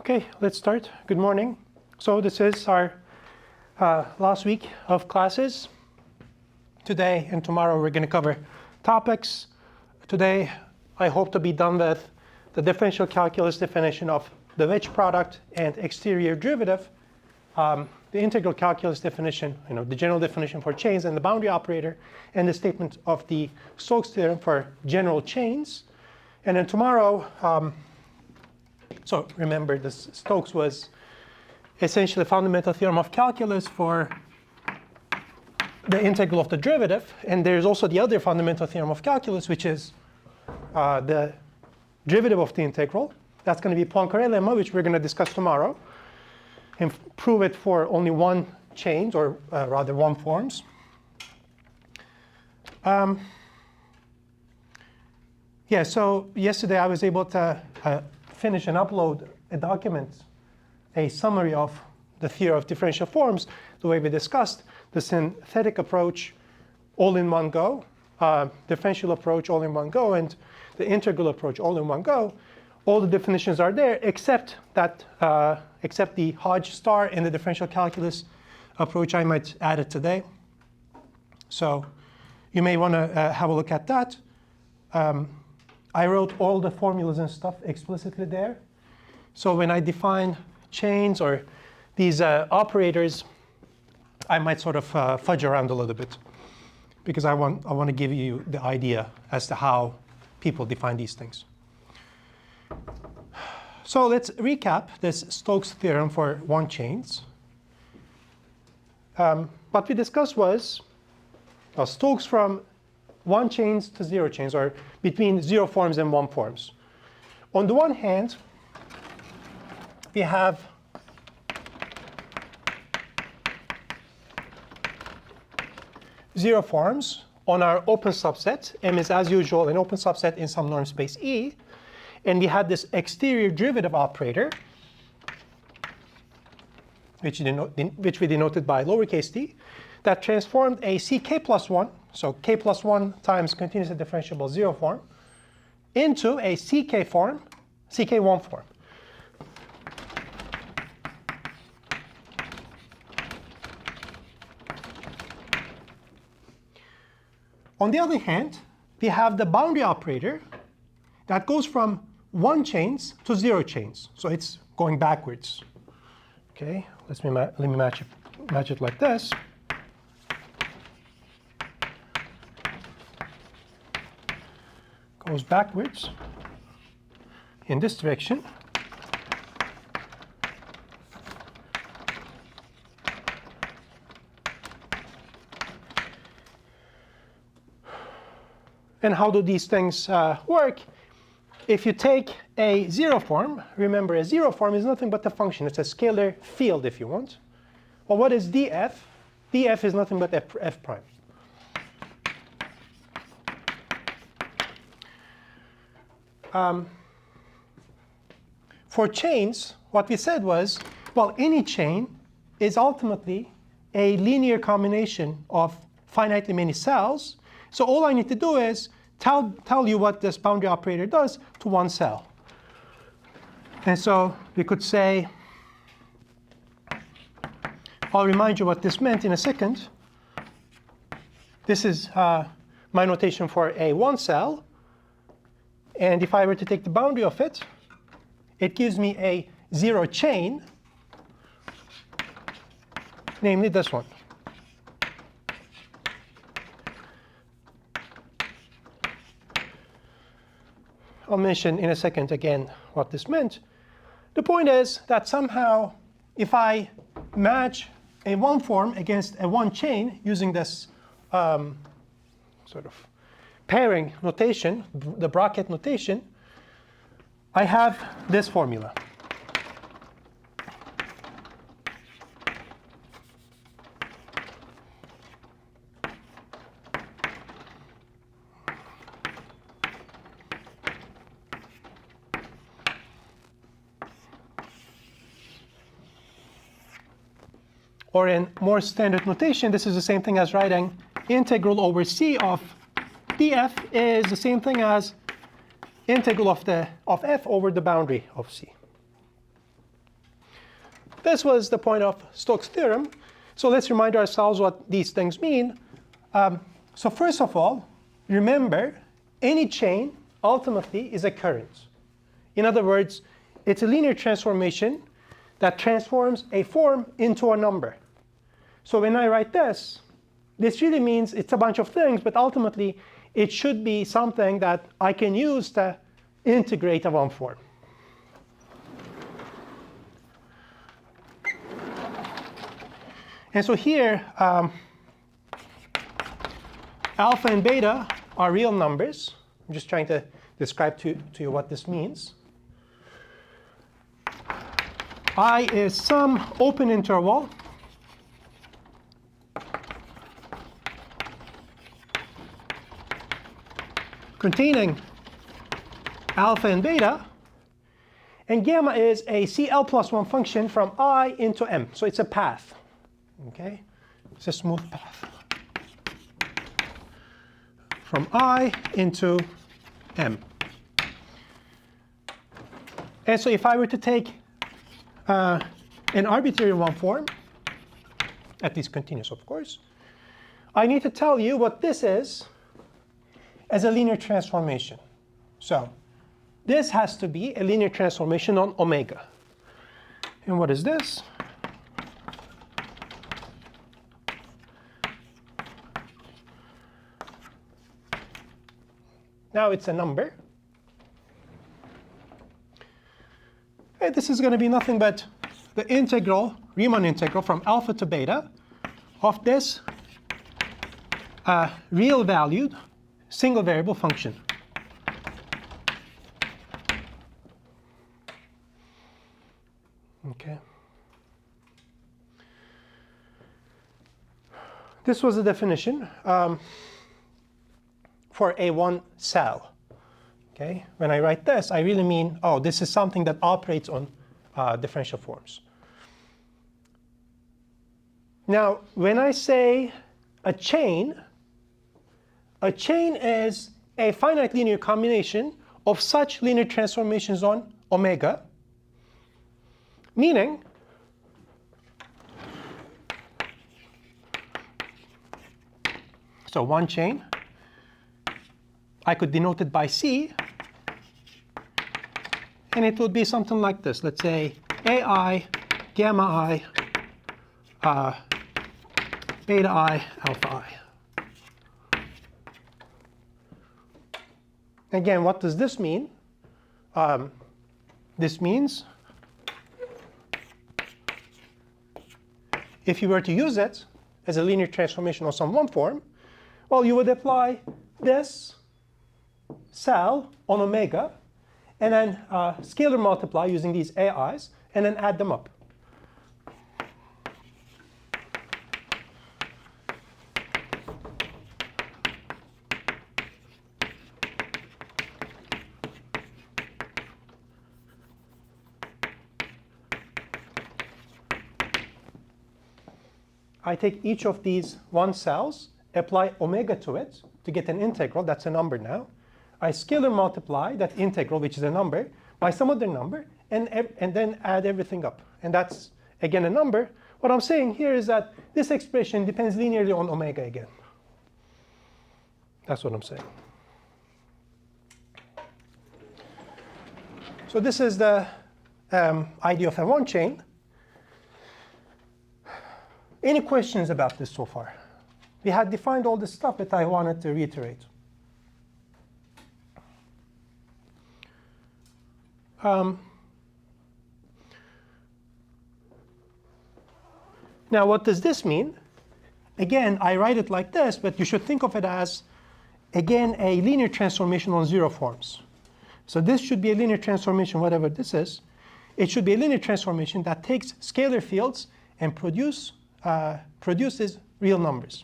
Okay, let's start. Good morning. So this is our last week of classes. Today and tomorrow we're going to cover topics. Today I hope to be done with the differential calculus definition of the wedge product and exterior derivative, the integral calculus definition, the general definition for chains and the boundary operator, and the statement of the Stokes theorem for general chains. And then tomorrow, so remember, this Stokes was essentially a fundamental theorem of calculus for the integral of the derivative. And there's also the other fundamental theorem of calculus, which is the derivative of the integral. That's going to be Poincare lemma, which we're going to discuss tomorrow, and prove it for only one chain, or rather one forms. Yeah, so yesterday I was able to finish and upload a document, a summary of the theory of differential forms, the way we discussed, the synthetic approach all in one go, differential approach all in one go, and the integral approach all in one go. All the definitions are there except that except the Hodge star in the differential calculus approach. I might add it today. So you may want to have a look at that. I wrote all the formulas and stuff explicitly there. So when I define chains or these operators, I might sort of fudge around a little bit, because I want to give you the idea as to how people define these things. So let's recap this Stokes theorem for one chains. What we discussed was Stokes from one chains to zero chains, or between zero forms and one forms. On the one hand, we have zero forms on our open subset. M is, as usual, an open subset in some norm space E. And we had this exterior derivative operator, which we denoted by lowercase t, that transformed a ck plus 1, so k plus 1 times continuously differentiable zero form, into a ck form, ck1 form. On the other hand, we have the boundary operator that goes from one chains to zero chains. So it's going backwards. Okay, let me match it like this. Goes backwards in this direction. And how do these things work? If you take a zero form, remember a zero form is nothing but a function. It's a scalar field, if you want. Well, what is df? df is nothing but f prime. For chains, what we said was, well, any chain is ultimately a linear combination of finitely many cells. So all I need to do is tell you what this boundary operator does to one cell. And so we could say, I'll remind you what this meant in a second. This is my notation for a one cell. And if I were to take the boundary of it, it gives me a zero chain, namely this one. I'll mention in a second again what this meant. The point is that somehow, if I match a one form against a one chain using this sort of pairing notation, the bracket notation, I have this formula. Or in more standard notation, this is the same thing as writing integral over c of df is the same thing as integral of f over the boundary of C. this was the point of Stokes' theorem. So let's remind ourselves what these things mean. So first of all, remember, any chain ultimately is a current. In other words, it's a linear transformation that transforms a form into a number. So when I write this, this really means it's a bunch of things, but ultimately it should be something that I can use to integrate a one form. And so here, alpha and beta are real numbers. I'm just trying to describe to you what this means. I is some open interval containing alpha and beta, and gamma is a CL+1 function from I into M. So it's a path. Okay, it's a smooth path from I into M. And so if I were to take an arbitrary one form, at least continuous, of course, I need to tell you what this is as a linear transformation. So this has to be a linear transformation on omega. And what is this? Now it's a number. And this is going to be nothing but the integral, Riemann integral from alpha to beta of this real valued single variable function. Okay. This was the definition for a one cell. Okay. When I write this, I really mean, oh, this is something that operates on differential forms. Now, when I say a chain is a finite linear combination of such linear transformations on omega, meaning so one chain, I could denote it by C, and it would be something like this. Let's say AI, gamma I, beta I, alpha I. Again, what does this mean? This means if you were to use it as a linear transformation on some one form, well, you would apply this cell on omega, and then scalar multiply using these AIs, and then add them up. I take each of these one cells, apply omega to it to get an integral. That's a number now. I scalar multiply that integral, which is a number, by some other number, and then add everything up. And that's, again, a number. What I'm saying here is that this expression depends linearly on omega again. That's what I'm saying. So this is the idea of a one chain. Any questions about this so far? We had defined all this stuff, but I wanted to reiterate. Now, what does this mean? Again, I write it like this, but you should think of it as, again, a linear transformation on zero forms. So this should be a linear transformation, whatever this is. It should be a linear transformation that takes scalar fields and produces real numbers.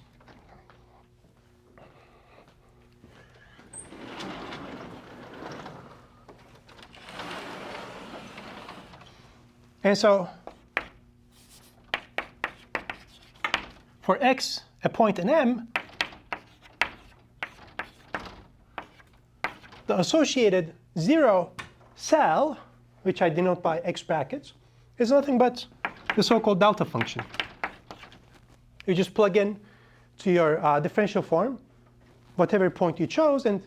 And so for x, a point in M, the associated zero cell, which I denote by x brackets, is nothing but the so-called delta function. You just plug in to your differential form, whatever point you chose. And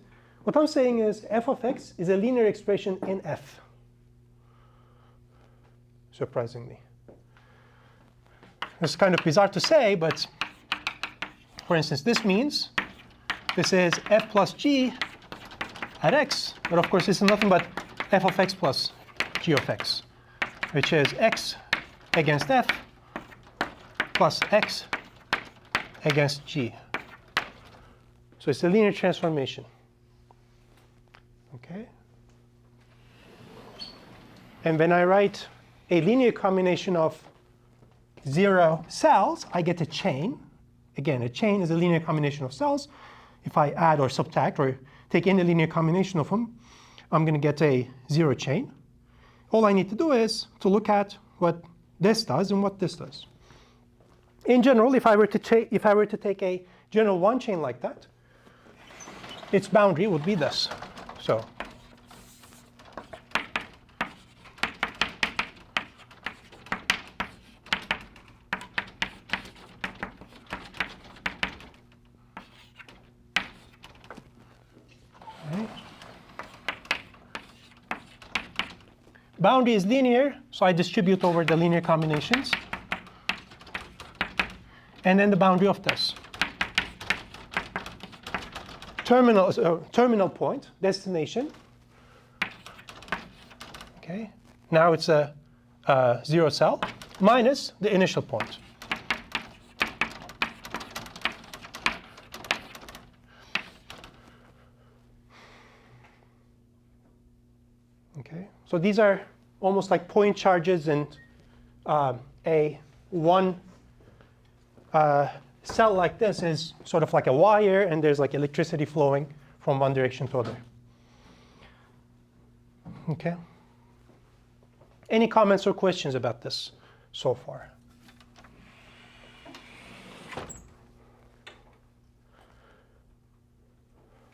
what I'm saying is f of x is a linear expression in f, surprisingly. It's kind of bizarre to say, but for instance, this means this is f plus g at x. But of course, this is nothing but f of x plus g of x, which is x against f plus x against g. So it's a linear transformation. Okay? And when I write a linear combination of 0 cells, I get a chain. Again, a chain is a linear combination of cells. If I add or subtract or take any linear combination of them, I'm going to get a 0 chain. All I need to do is to look at what this does and what this does. In general, if I were to take a general one chain like that, its boundary would be this. So boundary is linear, so I distribute over the linear combinations. And then the boundary of this. Terminal point, destination. Okay. Now it's a 0 cell minus the initial point. Okay. So these are almost like point charges, and a one cell like this is sort of like a wire, and there's like electricity flowing from one direction to other. Okay. Any comments or questions about this so far?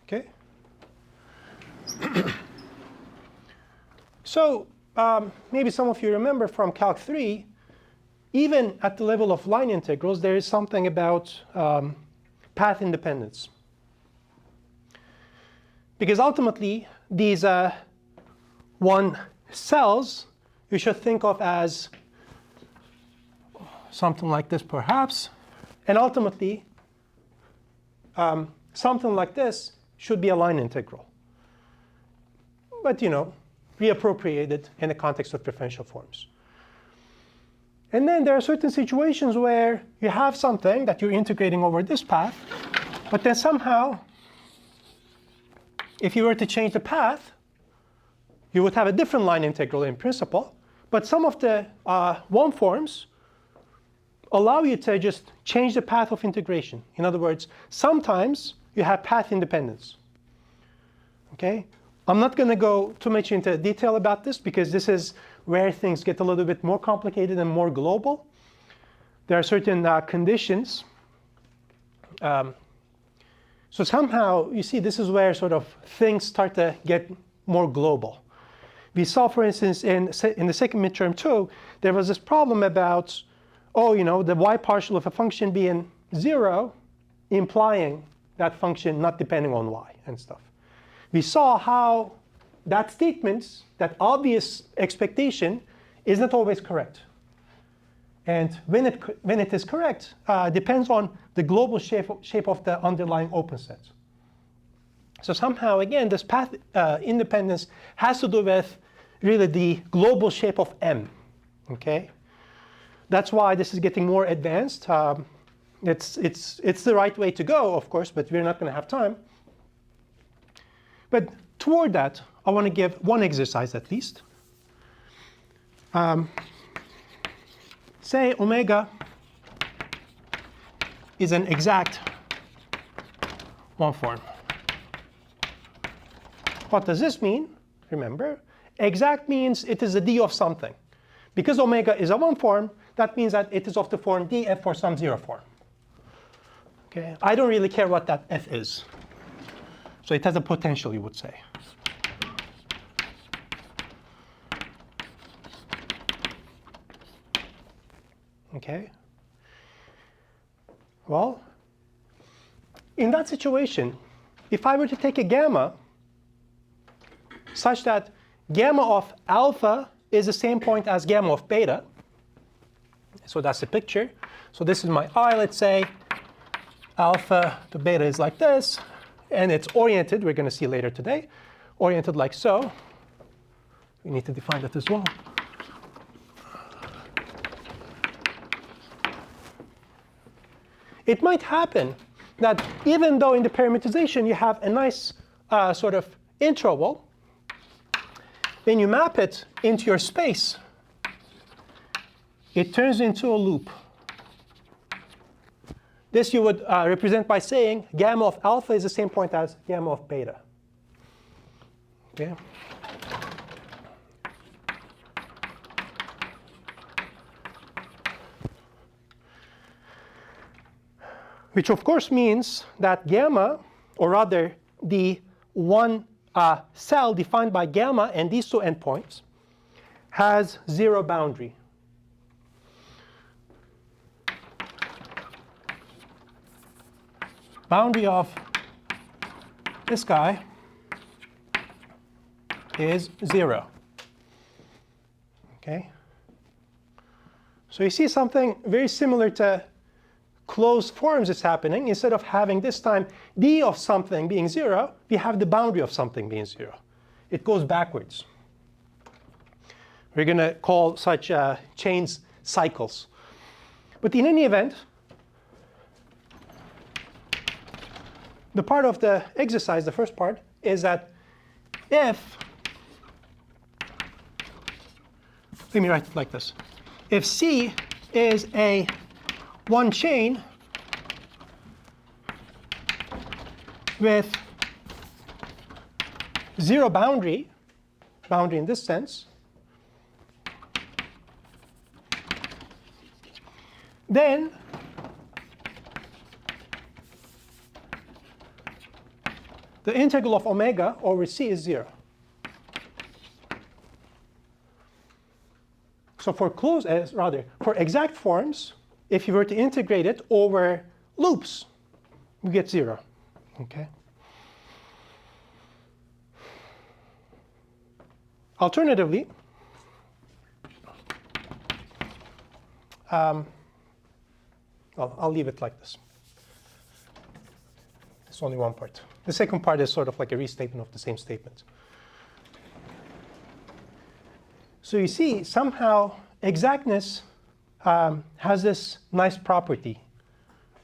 Okay. So maybe some of you remember from Calc 3, even at the level of line integrals, there is something about path independence. Because ultimately, these one cells you should think of as something like this, perhaps. And ultimately, something like this should be a line integral. But, you know, reappropriated in the context of differential forms. And then there are certain situations where you have something that you're integrating over this path, but then somehow, if you were to change the path, you would have a different line integral in principle. But some of the one forms allow you to just change the path of integration. In other words, sometimes you have path independence. Okay? I'm not going to go too much into detail about this, because this is where things get a little bit more complicated and more global. There are certain conditions. So somehow, you see, this is where sort of things start to get more global. We saw, for instance, in the second midterm too, there was this problem about, oh, you know, the y partial of a function being 0, implying that function not depending on y and stuff. We saw how that statement, that obvious expectation, is not always correct. And when it is correct, depends on the global shape of the underlying open set. So somehow, again, this path independence has to do with really the global shape of M. Okay? That's why this is getting more advanced. It's the right way to go, of course, but we're not going to have time. But toward that, I want to give one exercise at least. Say omega is an exact one form. What does this mean? Remember, exact means it is a d of something. Because omega is a one form, that means that it is of the form df for some 0 form. Okay? I don't really care what that f is. So it has a potential, you would say. Okay. Well, in that situation, if I were to take a gamma such that gamma of alpha is the same point as gamma of beta, so that's the picture. So this is my I, let's say. Alpha to beta is like this, and it's oriented, we're going to see later today, oriented like so. We need to define that as well. It might happen that even though in the parameterization you have a nice sort of interval, when you map it into your space, it turns into a loop. This you would represent by saying gamma of alpha is the same point as gamma of beta. Okay. Which of course means that gamma, or rather the one cell defined by gamma and these two endpoints, has zero boundary. Boundary of this guy is 0. Okay? So you see something very similar to closed forms is happening. Instead of having this time d of something being 0, we have the boundary of something being 0. It goes backwards. We're going to call such chains cycles. But in any event, the part of the exercise, the first part, is that if, let me write it like this. If C is a one chain with zero boundary in this sense, then the integral of omega over C is 0. So for for exact forms, if you were to integrate it over loops, you get 0. Okay. Alternatively, well, I'll leave it like this. It's only one part. The second part is sort of like a restatement of the same statement. So you see, somehow exactness has this nice property.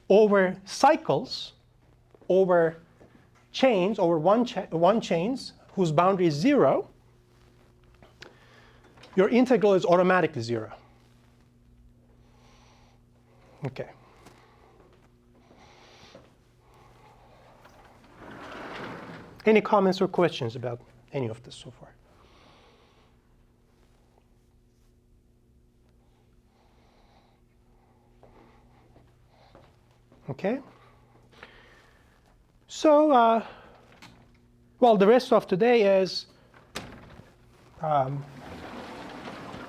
Over cycles, over chains, over one chains whose boundary is 0, your integral is automatically 0. Okay. Any comments or questions about any of this so far? Okay. So, well, the rest of today is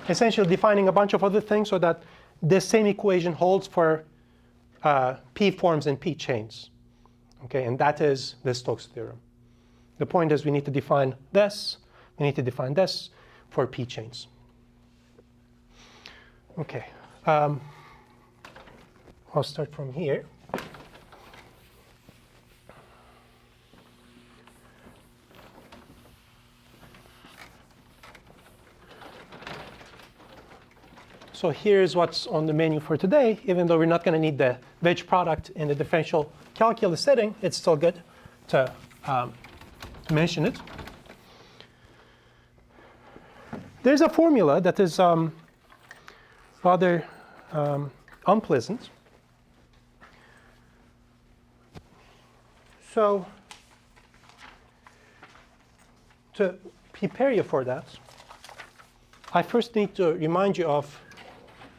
essentially defining a bunch of other things so that this same equation holds for P forms and P chains. Okay, and that is the Stokes theorem. The point is we need to define this, we need to define this for P chains. Okay, I'll start from here. So here's what's on the menu for today. Even though we're not going to need the wedge product in the differential calculus setting, it's still good to mention it. There's a formula that is rather unpleasant. So to prepare you for that, I first need to remind you of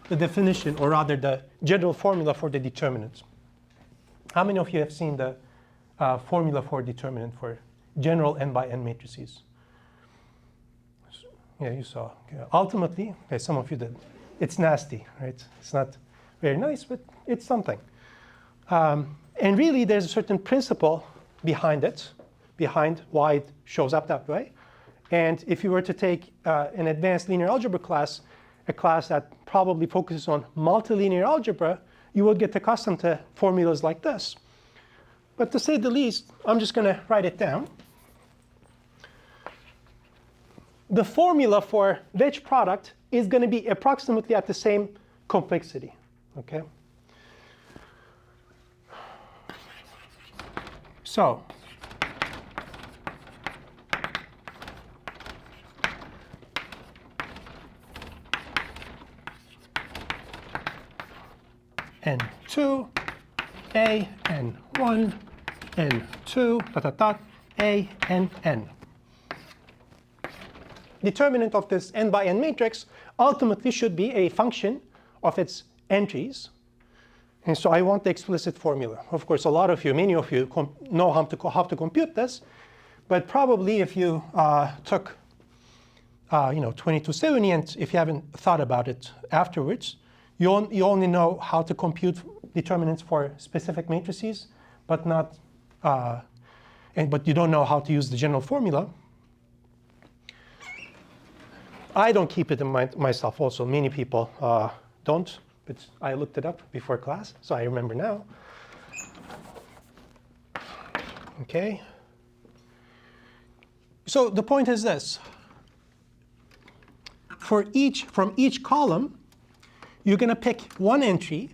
the definition, or rather the general formula for the determinant. How many of you have seen the formula for determinant for general n by n matrices? Yeah, you saw. Okay. Ultimately, okay, some of you did. It's nasty, right? It's not very nice, but it's something. And really, there's a certain principle behind it, behind why it shows up that way. And if you were to take an advanced linear algebra class, a class that probably focuses on multilinear algebra, you would get accustomed to formulas like this. But to say the least, I'm just going to write it down. The formula for wedge product is going to be approximately at the same complexity. Okay? So N2, A, N1, N2, dot, dot, dot, A, N, N. Determinant of this n by n matrix ultimately should be a function of its entries. And so I want the explicit formula. Of course, a lot of you, many of you know how to compute this. But probably if you took 2270, and if you haven't thought about it afterwards, you only know how to compute determinants for specific matrices, but not, but you don't know how to use the general formula. I don't keep it in myself also. Many people don't, but I looked it up before class, so I remember now. OK. So the point is this. From each column, you're going to pick one entry,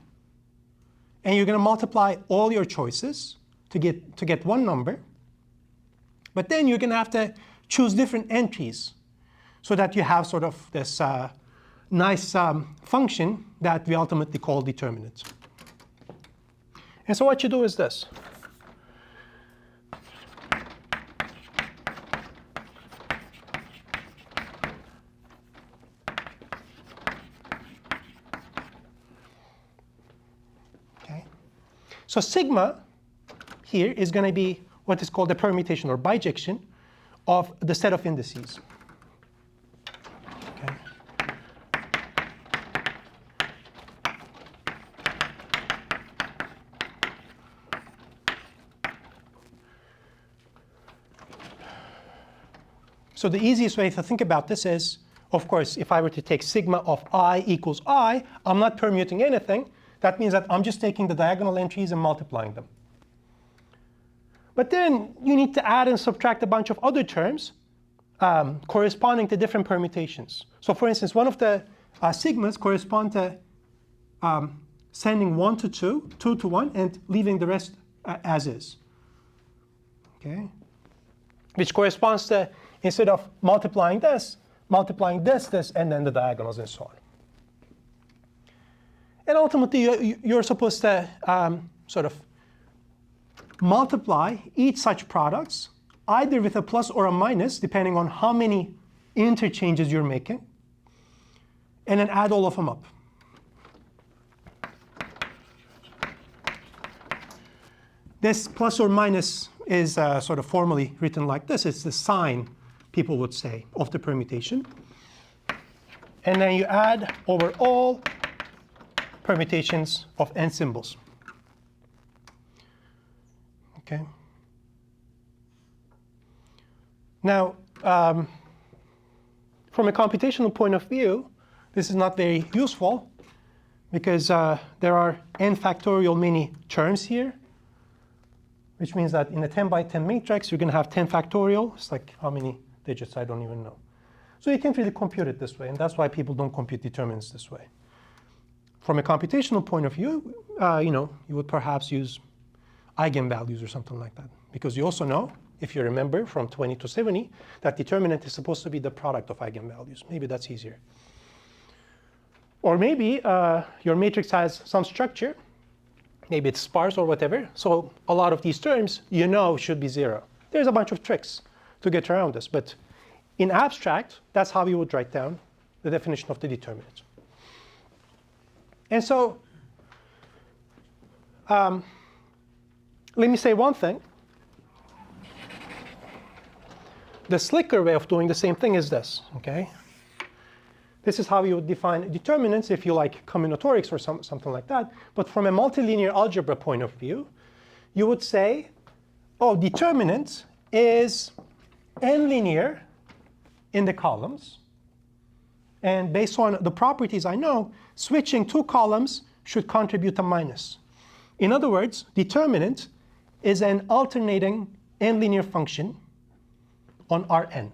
and you're going to multiply all your choices to get one number. But then you're going to have to choose different entries so that you have sort of this nice function that we ultimately call determinant. And so what you do is this. Okay. So sigma here is going to be what is called a permutation or bijection of the set of indices. So the easiest way to think about this is, of course, if I were to take sigma of I equals I, I'm not permuting anything. That means that I'm just taking the diagonal entries and multiplying them. But then you need to add and subtract a bunch of other terms corresponding to different permutations. So for instance, one of the sigmas correspond to sending 1 to 2, 2 to 1, and leaving the rest as is. Okay? Which corresponds to, instead of multiplying this, and then the diagonals and so on. And ultimately, you're supposed to sort of multiply each such products, either with a plus or a minus, depending on how many interchanges you're making, and then add all of them up. This plus or minus is sort of formally written like this. It's the sign, people would say, of the permutation. And then you add over all permutations of n symbols. Okay. Now, from a computational point of view, this is not very useful because there are n factorial many terms here, which means that in a 10 by 10 matrix, you're going to have 10 factorial. It's like how many digits? I don't even know. So you can't really compute it this way, and that's why people don't compute determinants this way. From a computational point of view, you would perhaps use eigenvalues or something like that, because you also know, if you remember from 20 to 70, that determinant is supposed to be the product of eigenvalues. Maybe that's easier. Or maybe your matrix has some structure. Maybe it's sparse or whatever. So a lot of these terms, should be 0. There's a bunch of tricks to get around this. But in abstract, that's how you would write down the definition of the determinant. And so let me say one thing. The slicker way of doing the same thing is this. Okay? This is how you would define determinants if you like combinatorics or something like that. But from a multilinear algebra point of view, you would say, oh, determinant is n linear in the columns. And based on the properties I know, switching two columns should contribute a minus. In other words, determinant is an alternating n linear function on Rn.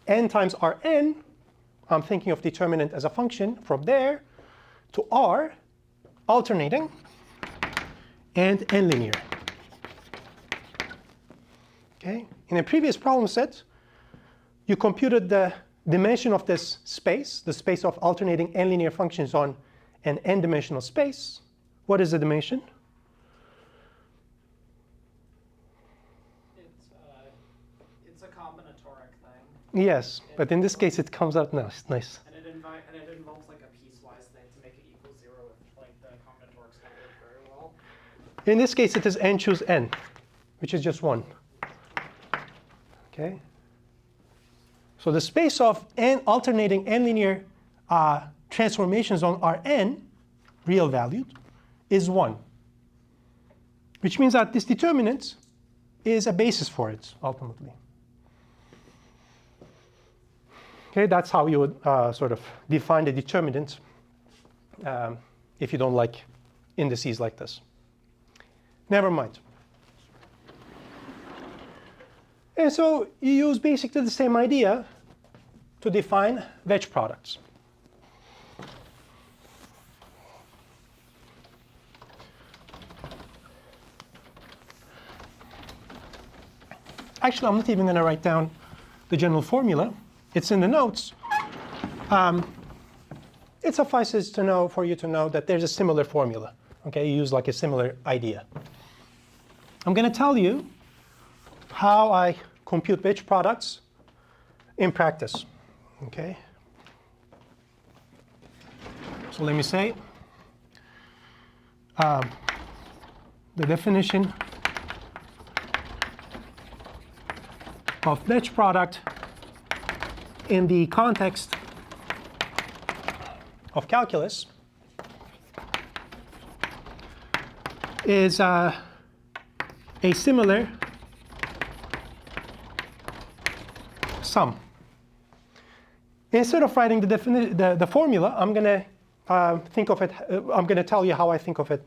N times Rn, I'm thinking of determinant as a function from there to R, alternating, and n linear. Okay? In a previous problem set, you computed the dimension of this space, the space of alternating n linear functions on an n-dimensional space. What is the dimension? It's a combinatoric thing. Yes, but in this case it comes out nice. And it involves like a piecewise thing to make it equal 0 if like the combinatorics don't work very well. In this case it is n choose n, which is just 1. Okay? So the space of n alternating n linear transformations on Rn, real valued, is 1. Which means that this determinant is a basis for it, ultimately. Okay, that's how you would sort of define the determinant if you don't like indices like this. Never mind. And so you use basically the same idea to define wedge products. Actually, I'm not even going to write down the general formula. It's in the notes. It suffices to know for you to know that there's a similar formula. Okay, you use like a similar idea. I'm going to tell you how I compute wedge products in practice. Okay. So let me say the definition of wedge product in the context of calculus is a similar sum. Instead of writing the formula, I'm going to think of it. I'm going to tell you how I think of it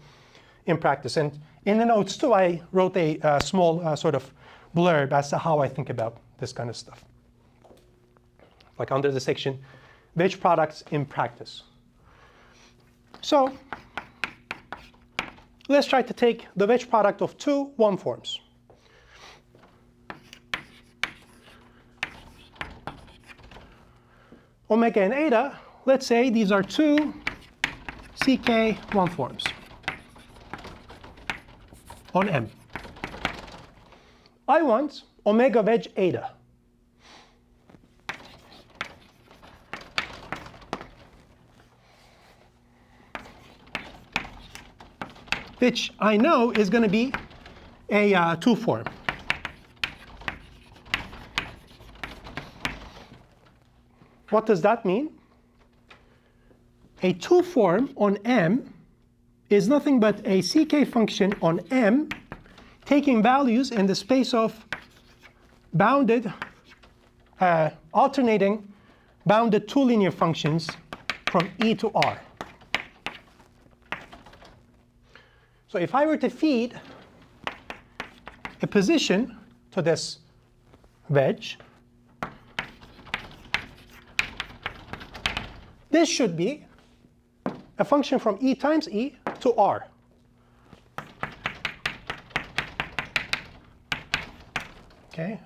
in practice. And in the notes too, I wrote a small sort of blurb as to how I think about this kind of stuff. Like under the section, wedge products in practice. So let's try to take the wedge product of two one-forms. Omega and eta, let's say these are two CK one-forms on M. I want omega wedge eta. Which I know is going to be a two-form. What does that mean? A two-form on M is nothing but a CK function on M taking values in the space of bounded, alternating bounded two linear functions from E to R. So if I were to feed a position to this wedge, this should be a function from E times E to R. Okay.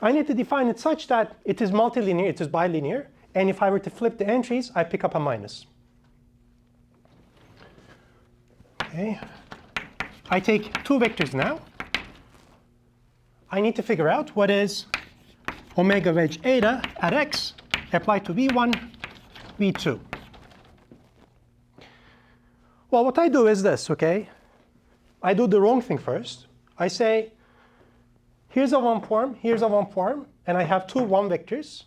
I need to define it such that it is multilinear, it is bilinear, and if I were to flip the entries, I pick up a minus. Okay. I take two vectors now. I need to figure out what is omega wedge eta at x applied to v1, v2. Well, what I do is this, OK? I do the wrong thing first. I say, here's a one form, here's a one form, and I have two one vectors.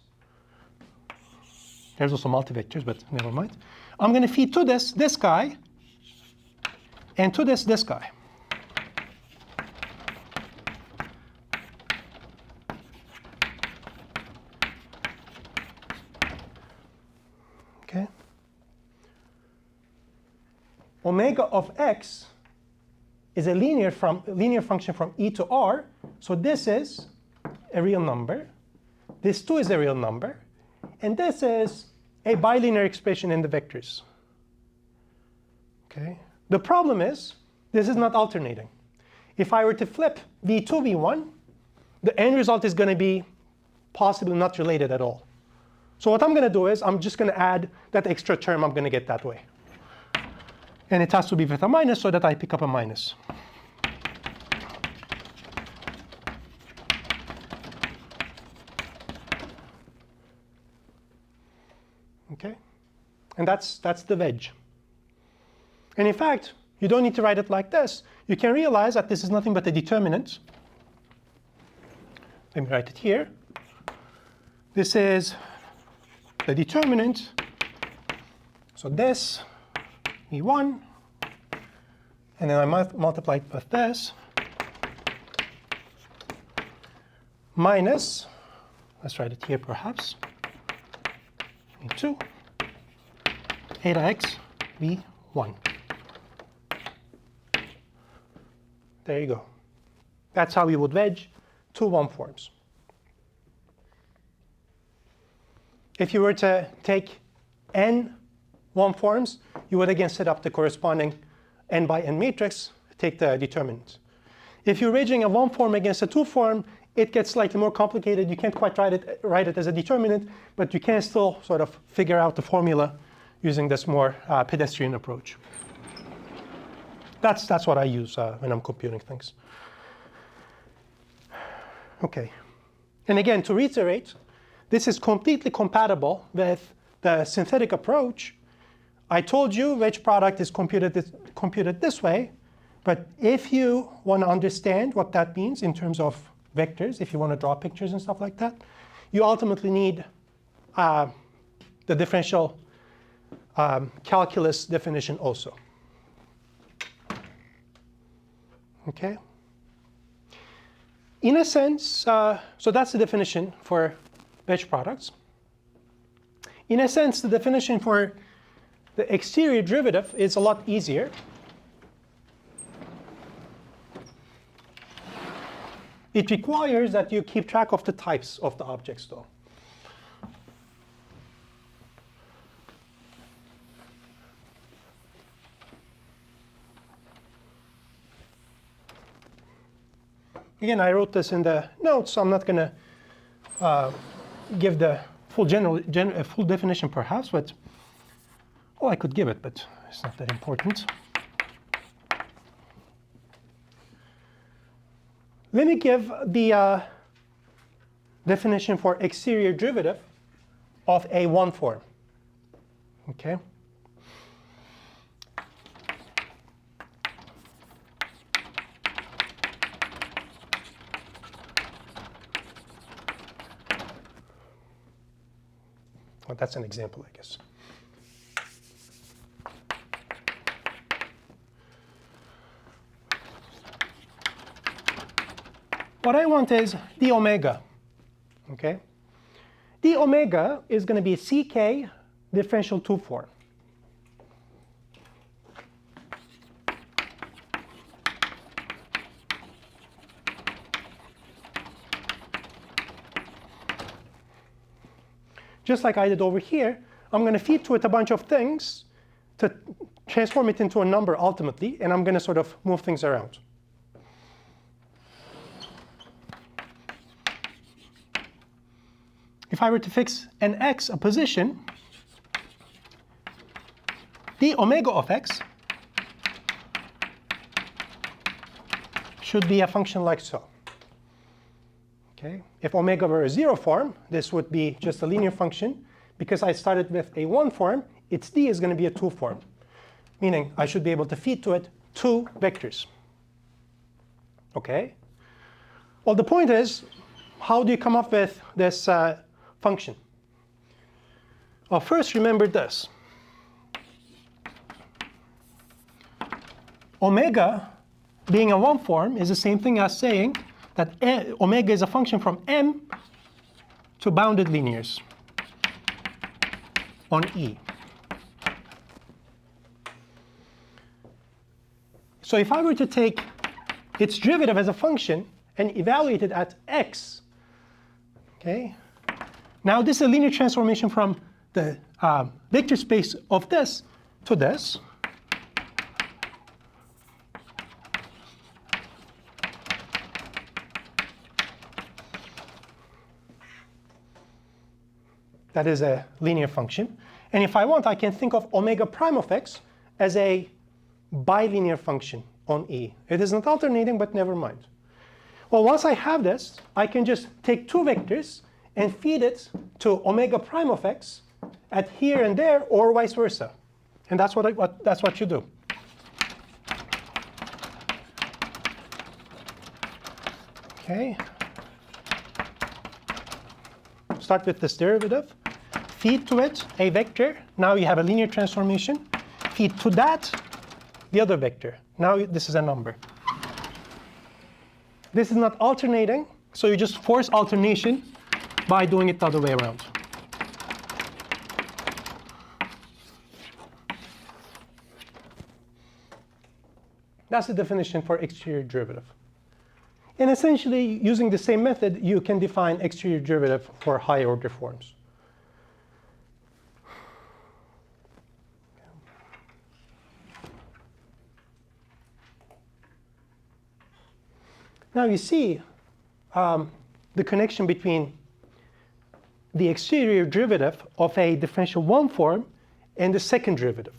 There's also multi-vectors, but never mind. I'm going to feed to this guy, and to this guy. OK? Omega of x is a linear function from E to R. So this is a real number. This too is a real number. And this is a bilinear expression in the vectors. Okay. The problem is this is not alternating. If I were to flip v2, v1, the end result is going to be possibly not related at all. So what I'm going to do is I'm just going to add that extra term I'm going to get that way. And it has to be with a minus so that I pick up a minus. Okay? And that's the wedge. And in fact, you don't need to write it like this. You can realize that this is nothing but a determinant. Let me write it here. This is the determinant. So this, E1, and then I multiply it with this, minus, let's write it here perhaps, E2, eta x, V1. There you go. That's how we would wedge two one forms. If you were to take n one forms, you would again set up the corresponding n by n matrix, take the determinant. If you're wedging a one form against a two form, it gets slightly more complicated. You can't quite write it as a determinant, but you can still sort of figure out the formula using this more pedestrian approach. That's what I use when I'm computing things. OK. And again, to reiterate, this is completely compatible with the synthetic approach. I told you wedge product is computed this way. But if you want to understand what that means in terms of vectors, if you want to draw pictures and stuff like that, you ultimately need the differential calculus definition also. OK? In a sense, so that's the definition for wedge products. In a sense, the definition for the exterior derivative is a lot easier. It requires that you keep track of the types of the objects, though. Again, I wrote this in the notes, so I'm not going to give the full full definition, perhaps. But well, I could give it, but it's not that important. Let me give the definition for exterior derivative of a one form. OK? Well, that's an example, I guess. What I want is d omega. OK? D omega is going to be ck differential 2 form. Just like I did over here, I'm going to feed to it a bunch of things to transform it into a number ultimately, and I'm going to sort of move things around. If I were to fix an x a position, d omega of x should be a function like so. Okay. If omega were a 0 form, this would be just a linear function. Because I started with a 1 form, its d is going to be a 2 form. meaning I should be able to feed to it 2 vectors. Okay? Well, the point is, how do you come up with this function? Well, first remember this. Omega being a one form is the same thing as saying that omega is a function from M to bounded linears on E. So if I were to take its derivative as a function and evaluate it at x, okay, now this is a linear transformation from the vector space of this to this. That is a linear function. And if I want, I can think of omega prime of x as a bilinear function on E. It is not alternating, but never mind. Well, once I have this, I can just take 2 vectors and feed it to omega prime of x at here and there, or vice versa. And that's what you do. Okay. Start with this derivative. Feed to it a vector. Now you have a linear transformation. Feed to that the other vector. Now this is a number. This is not alternating, so you just force alternation by doing it the other way around. That's the definition for exterior derivative. And essentially, using the same method, you can define exterior derivative for higher order forms. Now you see the connection between the exterior derivative of a differential one form and the second derivative.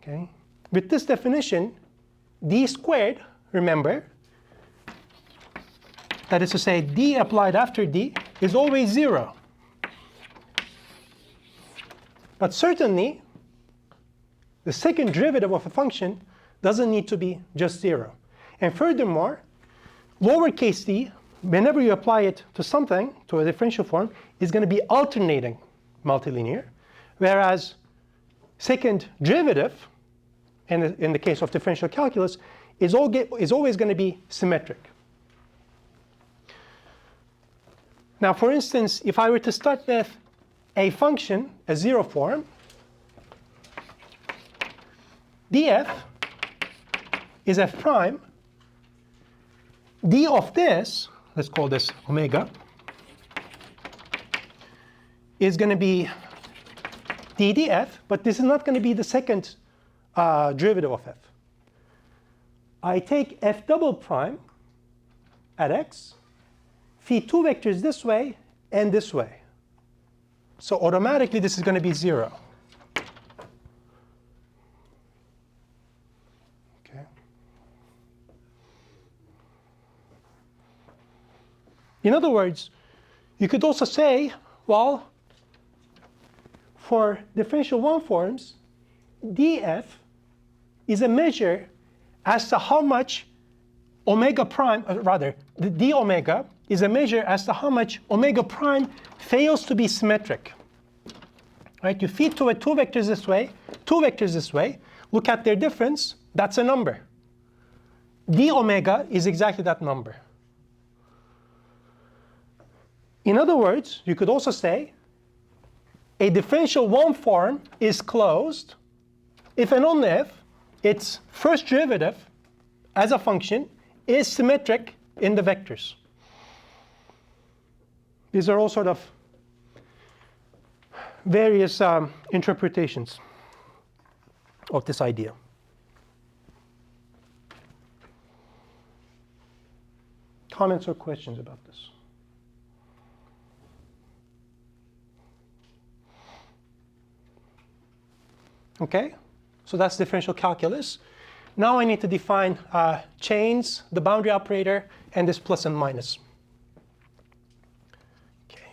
Okay? With this definition, d squared, remember, that is to say d applied after d is always 0. But certainly, the second derivative of a function doesn't need to be just 0. And furthermore, lowercase d, whenever you apply it to something, to a differential form, is going to be alternating multilinear, whereas second derivative, in the case of differential calculus, is always going to be symmetric. Now, for instance, if I were to start with a function, a 0 form, df is f prime. D of this, let's call this omega, is going to be d df, but this is not going to be the second derivative of f. I take f double prime at x, feed 2 vectors this way and this way. So automatically this is going to be 0. Okay. In other words, you could also say, well, for differential one forms, df is a measure as to how much omega prime, rather, the d omega is a measure as to how much omega prime fails to be symmetric. Right? You feed to it 2 vectors this way, 2 vectors this way. Look at their difference. That's a number. D omega is exactly that number. In other words, you could also say a differential one form is closed if and only if its first derivative as a function is symmetric in the vectors. These are all sort of various interpretations of this idea. Comments or questions about this? Okay, so that's differential calculus. Now I need to define chains, the boundary operator, and this plus and minus. Okay.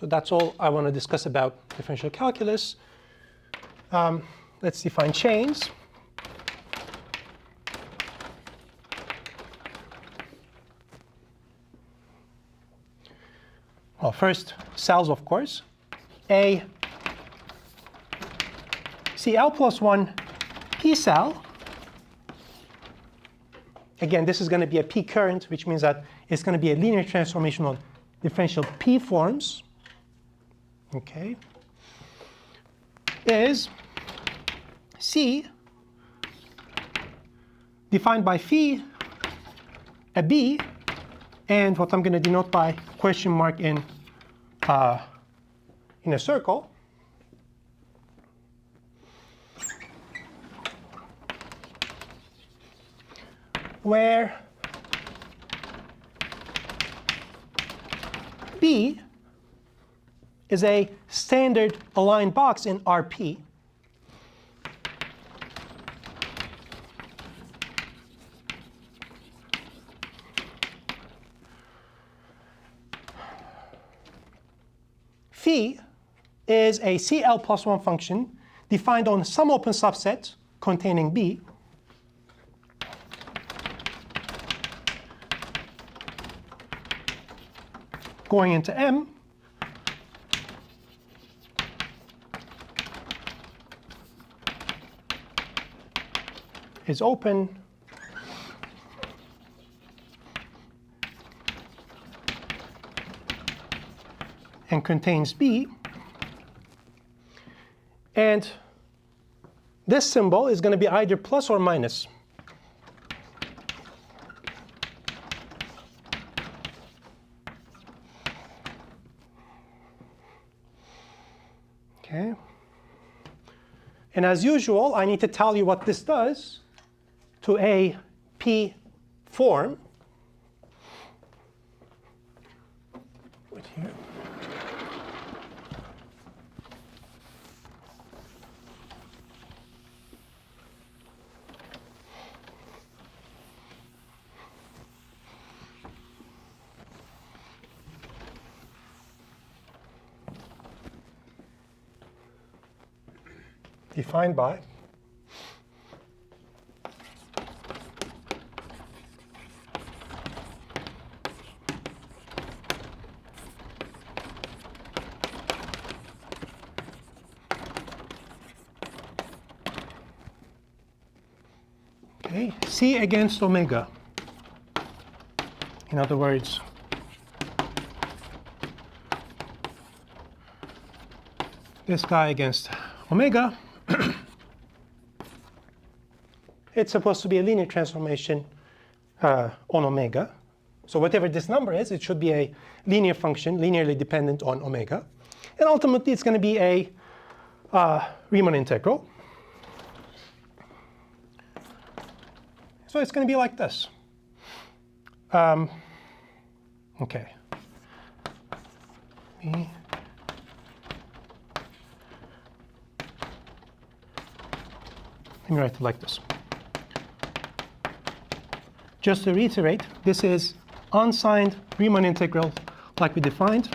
So that's all I want to discuss about differential calculus. Let's define chains. Well, first, cells, of course. A Cl plus 1 P cell. Again, this is going to be a P current, which means that it's going to be a linear transformation on differential P forms. Okay. Is C defined by phi a B, and what I'm going to denote by question mark in a circle. Where B is a standard aligned box in RP. Phi is a Cl plus 1 function defined on some open subset containing B. Going into M, is open and contains B. And this symbol is going to be either plus or minus. Okay. And as usual, I need to tell you what this does to a P form. Put here. Defined by C against omega. In other words, this guy against omega. It's supposed to be a linear transformation on omega. So whatever this number is, it should be a linear function, linearly dependent on omega. And ultimately, it's going to be a Riemann integral. So it's going to be like this. Okay. Let me write it like this. Just to reiterate, this is unsigned Riemann integral like we defined.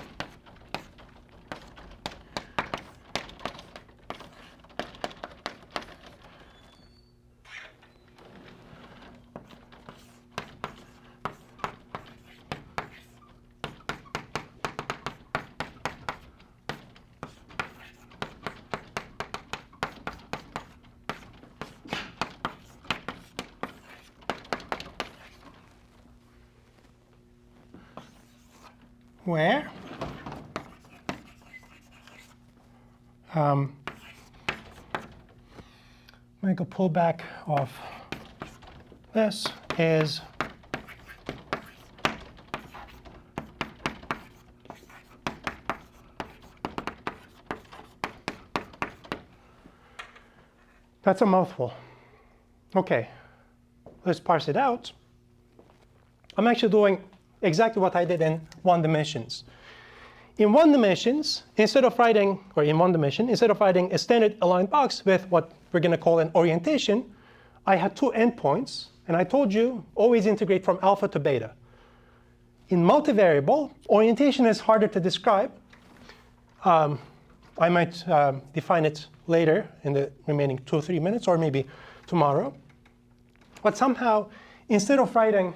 Where make a pullback of this is that's a mouthful. Okay, let's parse it out. I'm actually doing exactly what I did in one dimensions. In one dimensions, instead of writing a standard aligned box with what we're going to call an orientation, I had two endpoints, and I told you always integrate from alpha to beta. In multivariable, orientation is harder to describe. I might define it later in the remaining 2 or 3 minutes, or maybe tomorrow. But somehow, instead of writing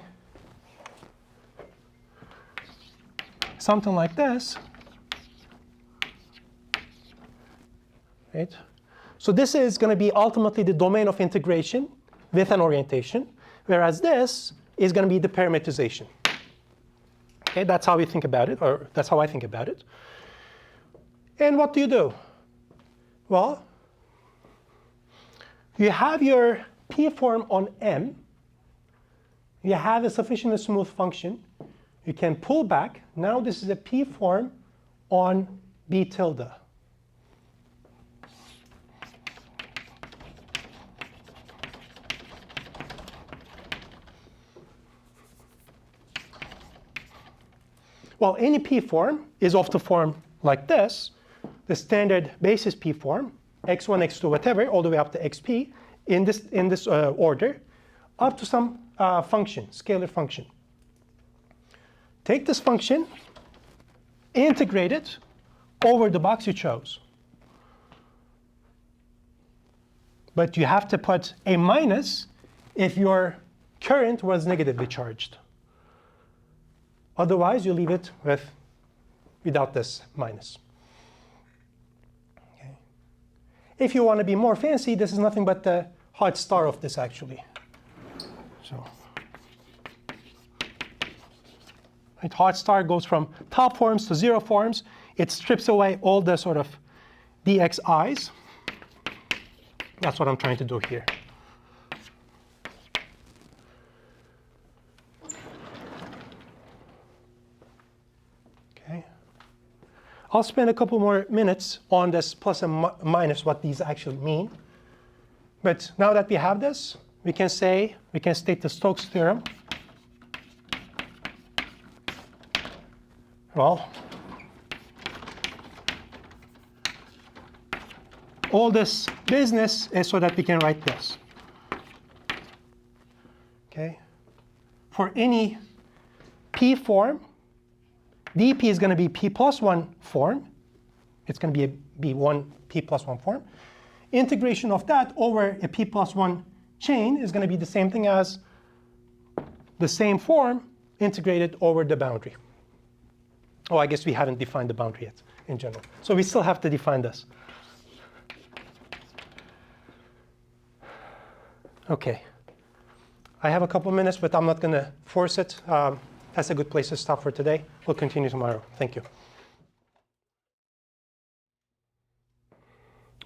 something like this, right? So this is going to be ultimately the domain of integration with an orientation, whereas this is going to be the parameterization. Okay, that's how we think about it, or that's how I think about it. And what do? Well, you have your P form on M. You have a sufficiently smooth function. You can pull back. Now this is a P form on B tilde. Well, any P form is of the form like this, the standard basis P form, x1, x2, whatever, all the way up to xp in this order, up to some function, scalar function. Take this function, integrate it over the box you chose. But you have to put a minus if your current was negatively charged. Otherwise, you leave it without this minus. Okay. If you want to be more fancy, this is nothing but the hot star of this, actually. So, right, hot star goes from top forms to 0 forms. It strips away all the sort of dxi's. That's what I'm trying to do here. I'll spend a couple more minutes on this plus and minus, what these actually mean. But now that we have this, we can state the Stokes theorem. Well, all this business is so that we can write this. Okay. For any P form, dp is going to be p plus 1 form. It's going to be one p plus 1 form. Integration of that over a p plus 1 chain is going to be the same thing as the same form integrated over the boundary. Oh, I guess we haven't defined the boundary yet in general. So we still have to define this. OK. I have a couple minutes, but I'm not going to force it. That's a good place to stop for today. We'll continue tomorrow. Thank you.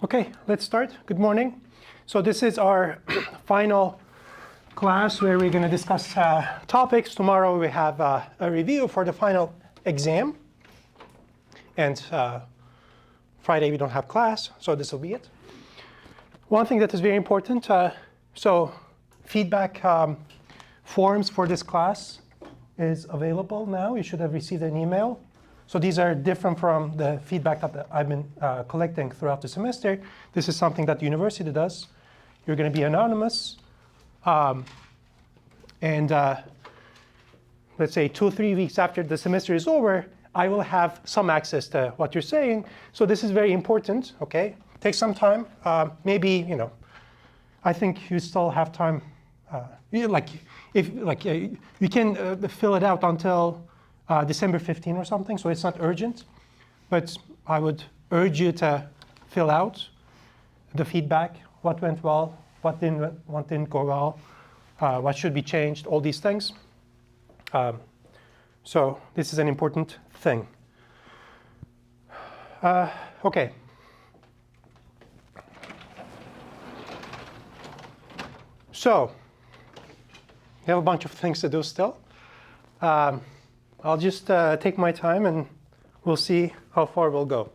OK, let's start. Good morning. So this is our final class where we're going to discuss topics. Tomorrow we have a review for the final exam. And Friday we don't have class, so this will be it. One thing that is very important, so feedback forms for this class is available now. You should have received an email. So these are different from the feedback that I've been collecting throughout the semester. This is something that the university does. You're going to be anonymous. And let's say 2 or 3 weeks after the semester is over, I will have some access to what you're saying. So this is very important. OK, take some time. Maybe, I think you still have time. You can fill it out until December 15 or something, so it's not urgent. But I would urge you to fill out the feedback, what went well, what didn't go well, what should be changed, all these things. So this is an important thing. OK. So we have a bunch of things to do still. I'll just take my time and we'll see how far we'll go.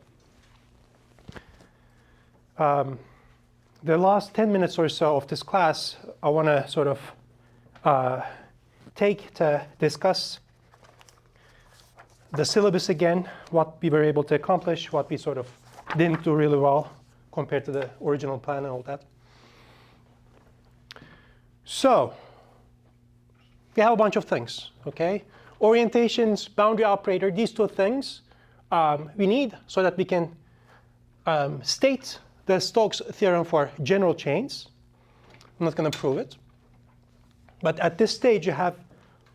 The last 10 minutes or so of this class, I want to sort of take to discuss the syllabus again, what we were able to accomplish, what we sort of didn't do really well compared to the original plan and all that. So we have a bunch of things, OK? Orientations, boundary operator, these two things we need so that we can state the Stokes theorem for general chains. I'm not going to prove it. But at this stage, you have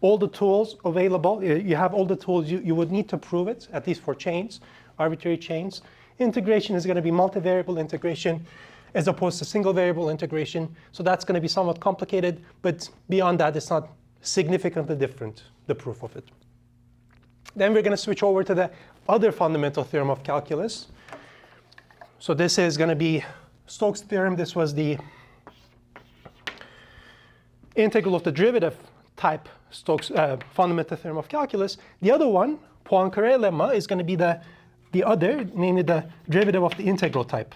all the tools available. You have all the tools you would need to prove it, at least for chains, arbitrary chains. Integration is going to be multivariable integration as opposed to single variable integration. So that's going to be somewhat complicated. But beyond that, it's not significantly different, the proof of it. Then we're going to switch over to the other fundamental theorem of calculus. So this is going to be Stokes' theorem. This was the integral of the derivative type Stokes fundamental theorem of calculus. The other one, Poincare lemma, is going to be the other, namely the derivative of the integral type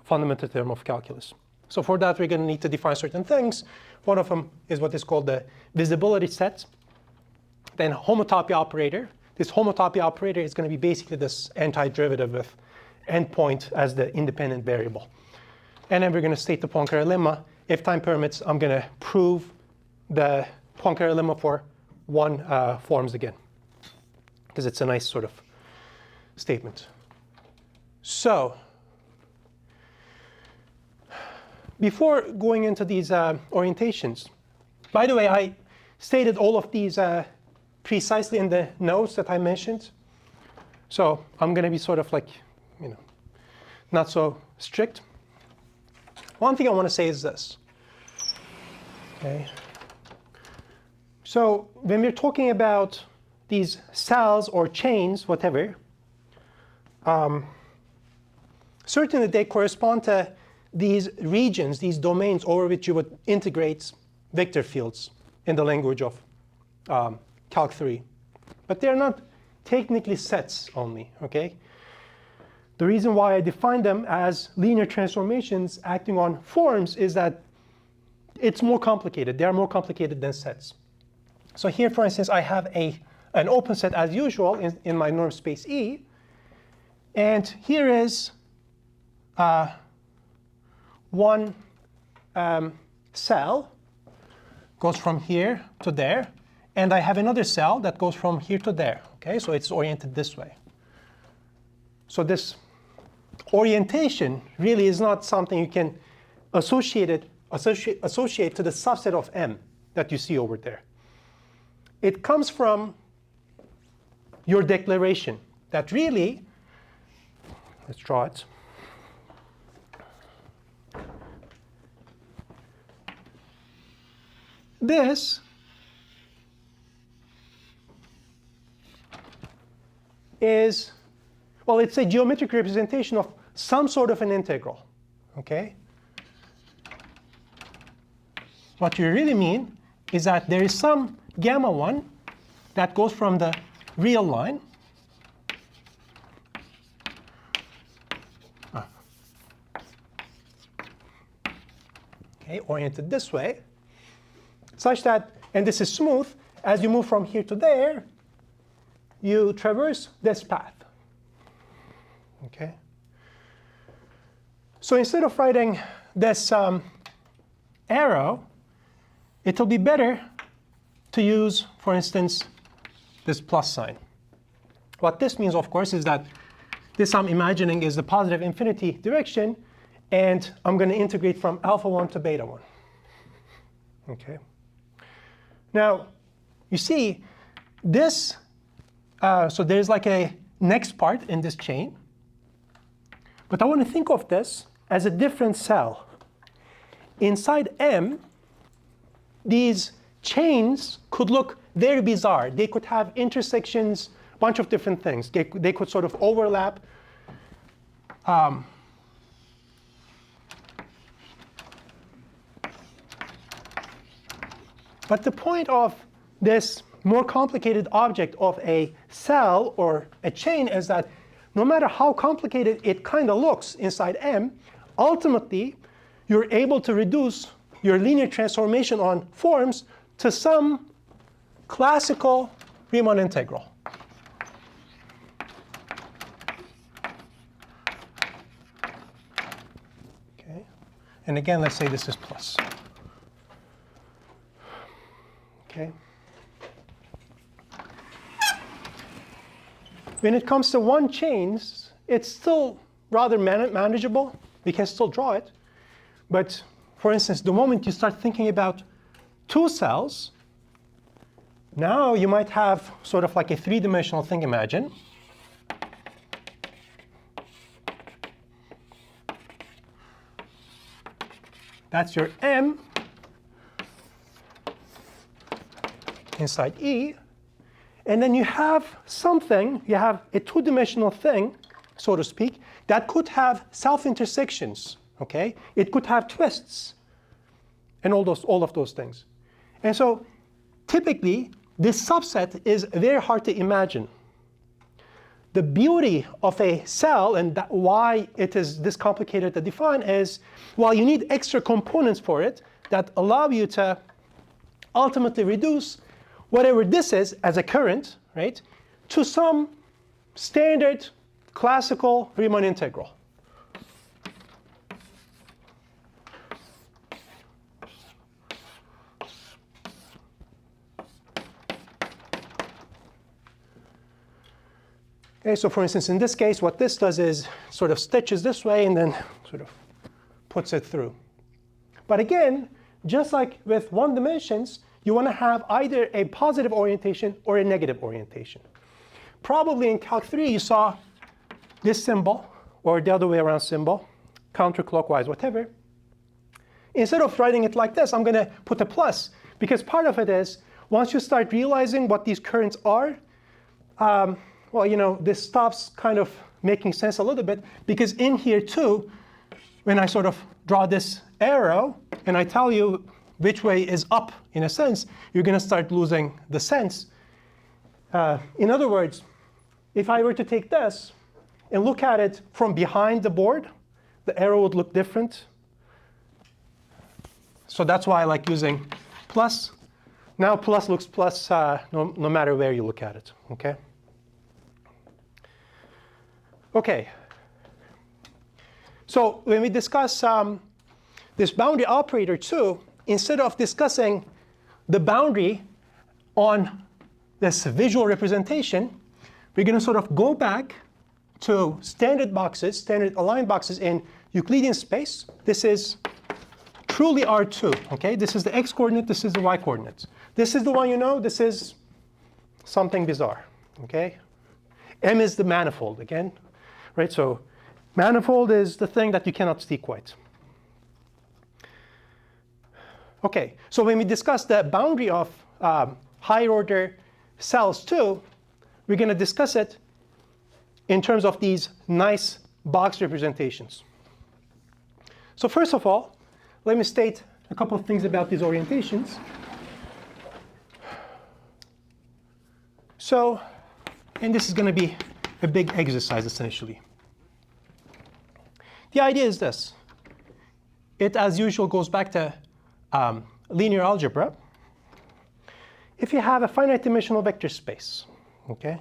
fundamental theorem of calculus. So for that, we're going to need to define certain things. One of them is what is called the visibility set. Then homotopy operator. This homotopy operator is going to be basically this antiderivative with endpoint as the independent variable. And then we're going to state the Poincare lemma. If time permits, I'm going to prove the Poincare lemma for one forms again, because it's a nice sort of statement. So before going into these orientations, by the way, I stated all of these precisely in the notes that I mentioned. So I'm going to be sort of like, not so strict. One thing I want to say is this. Okay. So when we're talking about these cells or chains, whatever, certainly they correspond to these regions, these domains over which you would integrate vector fields in the language of Calc 3. But they're not technically sets only, okay? The reason why I define them as linear transformations acting on forms is that it's more complicated. They are more complicated than sets. So here, for instance, I have an open set as usual in my norm space E. And here is one cell, goes from here to there. And I have another cell that goes from here to there. Okay, so it's oriented this way. So this orientation really is not something you can associate to the subset of M that you see over there. It comes from your declaration that really, let's draw it. This is, well, it's a geometric representation of some sort of an integral, okay? What you really mean is that there is some gamma 1 that goes from the real line okay, oriented this way, such that, and this is smooth, as you move from here to there, you traverse this path. Okay? So instead of writing this arrow, it will be better to use, for instance, this plus sign. What this means, of course, is that this I'm imagining is the positive infinity direction, and I'm going to integrate from alpha 1 to beta 1. Okay? Now, you see, this, so there's like a next part in this chain. But I want to think of this as a different cell. Inside M, these chains could look very bizarre. They could have intersections, a bunch of different things. They could sort of overlap. But the point of this more complicated object of a cell or a chain is that no matter how complicated it kind of looks inside M, ultimately, you're able to reduce your linear transformation on forms to some classical Riemann integral. Okay. And again, let's say this is plus. Okay. when it comes to one chains, it's still rather manageable. We can still draw it. But for instance, the moment you start thinking about two cells, now you might have sort of like a three-dimensional thing, imagine. That's your M inside E. And then you have something, you have a two-dimensional thing, so to speak, that could have self-intersections, okay? It could have twists and all of those things. And so typically, this subset is very hard to imagine. The beauty of a cell and why it is this complicated to define is, well, you need extra components for it that allow you to ultimately reduce whatever this is as a current, right, to some standard classical Riemann integral. Okay, so for instance, in this case, what this does is sort of stitches this way and then sort of puts it through. But again, just like with one dimensions, you want to have either a positive orientation or a negative orientation. Probably in Calc 3, you saw this symbol, or the other way around symbol, counterclockwise, whatever. Instead of writing it like this, I'm going to put a plus, because part of it is, once you start realizing what these currents are, well, you know, this stops kind of making sense a little bit, because in here too, when I sort of draw this arrow, and I tell you which way is up, in a sense, you're going to start losing the sense. In other words, if I were to take this and look at it from behind the board, the arrow would look different. So that's why I like using plus. Now plus looks plus no matter where you look at it, okay? Okay. So when we discuss this boundary operator too, instead of discussing the boundary on this visual representation, we're going to sort of go back to standard boxes, standard aligned boxes in Euclidean space. This is truly R2, okay? This is the x coordinate, this is the y coordinate. This is the one you know, this is something bizarre, okay? M is the manifold again, right? So manifold is the thing that you cannot see quite. Okay, so when we discuss the boundary of higher order cells too, we're going to discuss it in terms of these nice box representations. So first of all, let me state a couple of things about these orientations. So, and this is going to be a big exercise essentially. The idea is this. It, as usual, goes back to linear algebra. If you have a finite dimensional vector space, okay?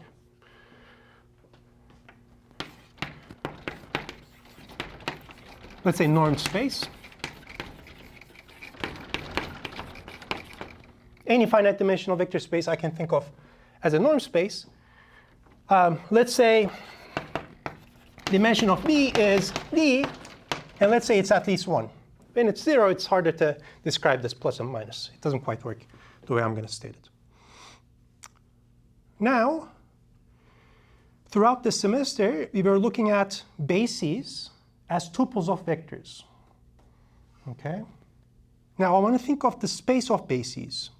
Let's say normed space. Any finite dimensional vector space I can think of as a norm space. Let's say dimension of V is D, and let's say it's at least 1. When it's 0, it's harder to describe this plus and minus. It doesn't quite work the way I'm going to state it. Now, throughout the semester, we were looking at bases as tuples of vectors. Okay? Now, I want to think of the space of bases.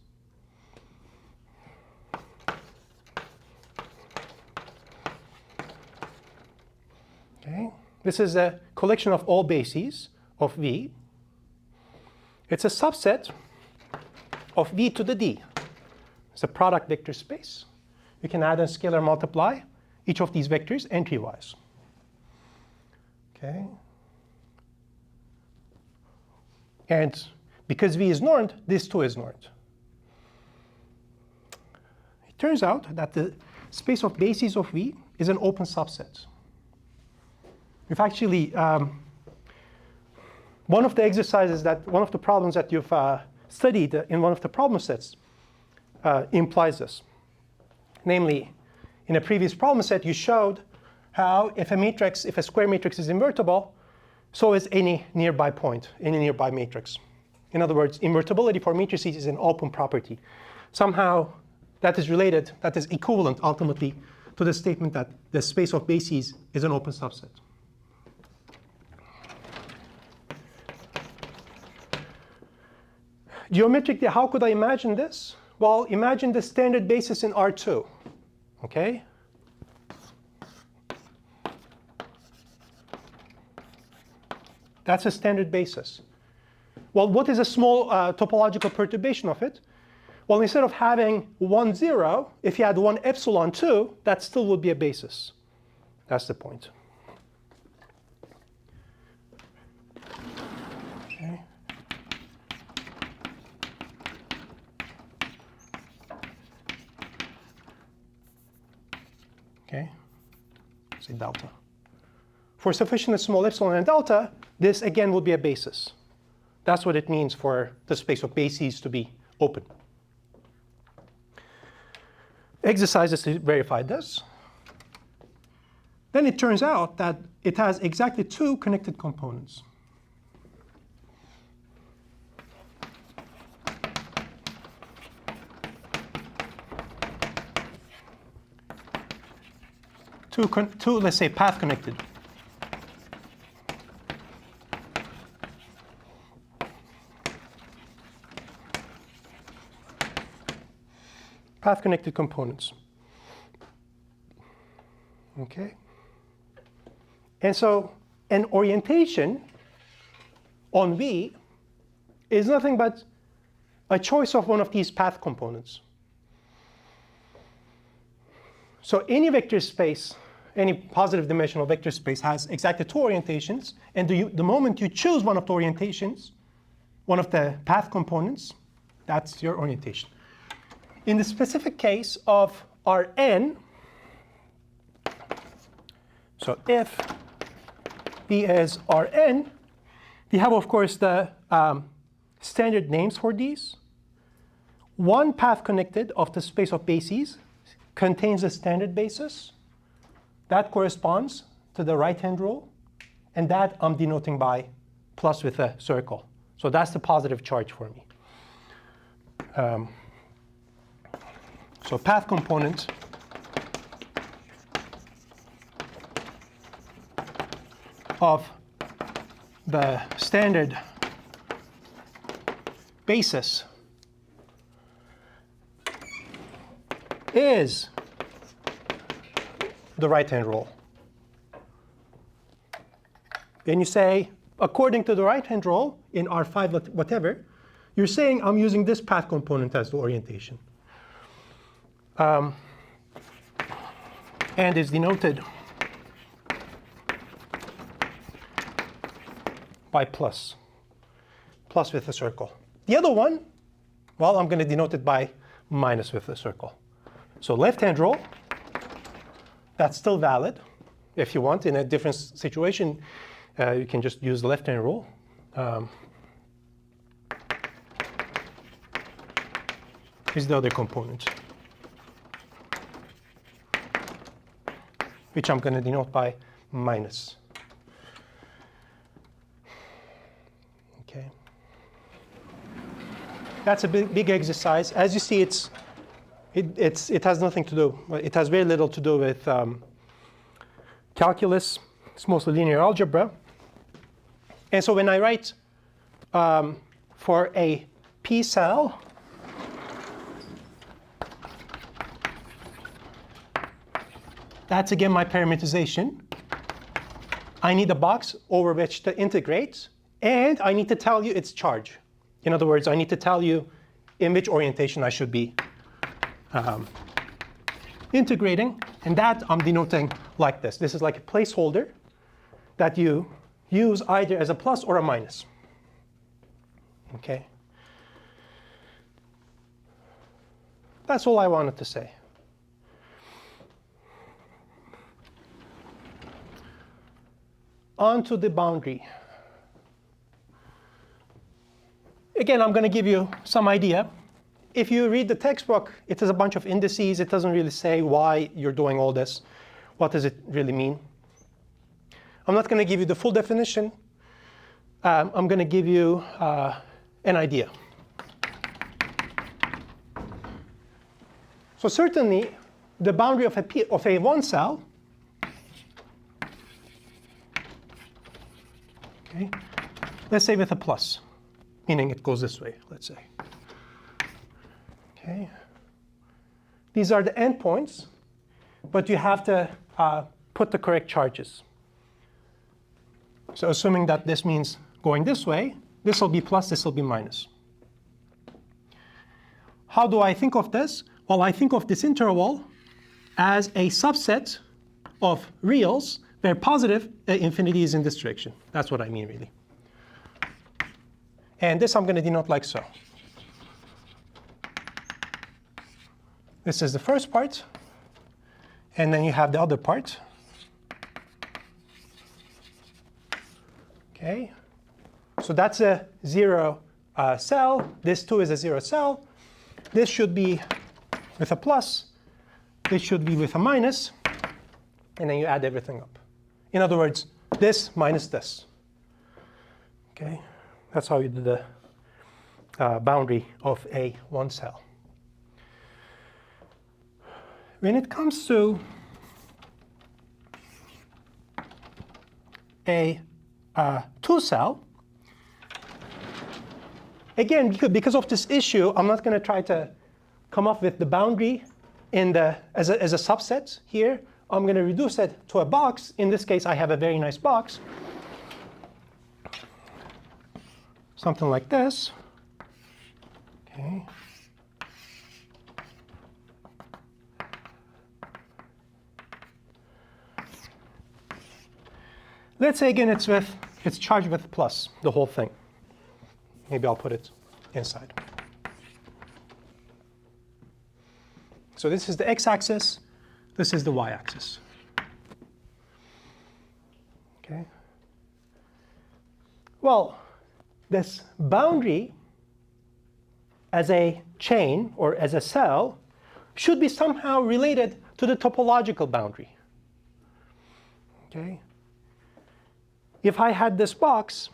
Okay? This is a collection of all bases of V. It's a subset of V to the D. It's a product vector space. You can add and scalar multiply each of these vectors entry-wise. Okay? And because V is normed, this too is normed. It turns out that the space of bases of V is an open subset. We've actually, one of the problems that you've studied in one of the problem sets implies this. Namely, in a previous problem set, you showed how if a square matrix is invertible, so is any nearby point, any nearby matrix. In other words, invertibility for matrices is an open property. Somehow that is related, that is equivalent ultimately to the statement that the space of bases is an open subset. Geometrically, how could I imagine this? Well, imagine the standard basis in R2, okay? That's a standard basis. Well, what is a small topological perturbation of it? Well, instead of having 1, 0, if you had 1 epsilon 2, that still would be a basis. That's the point. Okay. Okay, say delta. For sufficient small epsilon and delta, this again will be a basis. That's what it means for the space of bases to be open. Exercises to verify this. Then it turns out that it has exactly 2 connected components. Two, let's say, path connected. Path connected components. Okay. And so an orientation on V is nothing but a choice of one of these path components. So any vector space, any positive dimensional vector space has exactly 2 orientations. And the moment you choose one of the orientations, one of the path components, that's your orientation. In the specific case of Rn, so if V is Rn, we have, of course, the standard names for these. One path connected of the space of bases contains a standard basis. That corresponds to the right-hand rule. And that I'm denoting by plus with a circle. So that's the positive charge for me. So path component of the standard basis is the right-hand rule. Then you say, according to the right-hand rule in R5 whatever, you're saying I'm using this path component as the orientation. And is denoted by plus with a circle. The other one, well, I'm going to denote it by minus with a circle. So left-hand rule, that's still valid. If you want, in a different situation, you can just use the left-hand rule. Here's the other component, which I'm going to denote by minus. Okay. That's a big exercise. As you see, it has nothing to do. It has very little to do with calculus. It's mostly linear algebra. And so when I write for a P cell, that's again my parameterization. I need a box over which to integrate, and I need to tell you its charge. In other words, I need to tell you in which orientation I should be integrating, and that I'm denoting like this. This is like a placeholder that you use either as a plus or a minus. Okay? That's all I wanted to say. On to the boundary. Again, I'm going to give you some idea. if you read the textbook, it is a bunch of indices. It doesn't really say why you're doing all this. What does it really mean? I'm not going to give you the full definition. I'm going to give you an idea. So certainly, the boundary of a one cell, okay, let's say with a plus, meaning it goes this way, let's say. Okay. These are the endpoints, but you have to put the correct charges. So assuming that this means going this way, this will be plus, this will be minus. How do I think of this? Well, I think of this interval as a subset of reals where positive infinity is in this direction. That's what I mean, really. And this I'm going to denote like so. This is the first part. And then you have the other part. Okay. So that's a 0 cell. This too is a 0 cell. This should be with a plus. This should be with a minus. And then you add everything up. In other words, this minus this. Okay. That's how you do the boundary of a one cell. When it comes to a two cell, again, because of this issue, I'm not going to try to come up with the boundary as a subset here. I'm going to reduce it to a box. In this case, I have a very nice box. Something like this. Okay. Let's say again it's charged with plus, the whole thing. Maybe I'll put it inside. So this is the x-axis. This is the y-axis. Okay. Well, this boundary as a chain or as a cell should be somehow related to the topological boundary. Okay. If I had this box,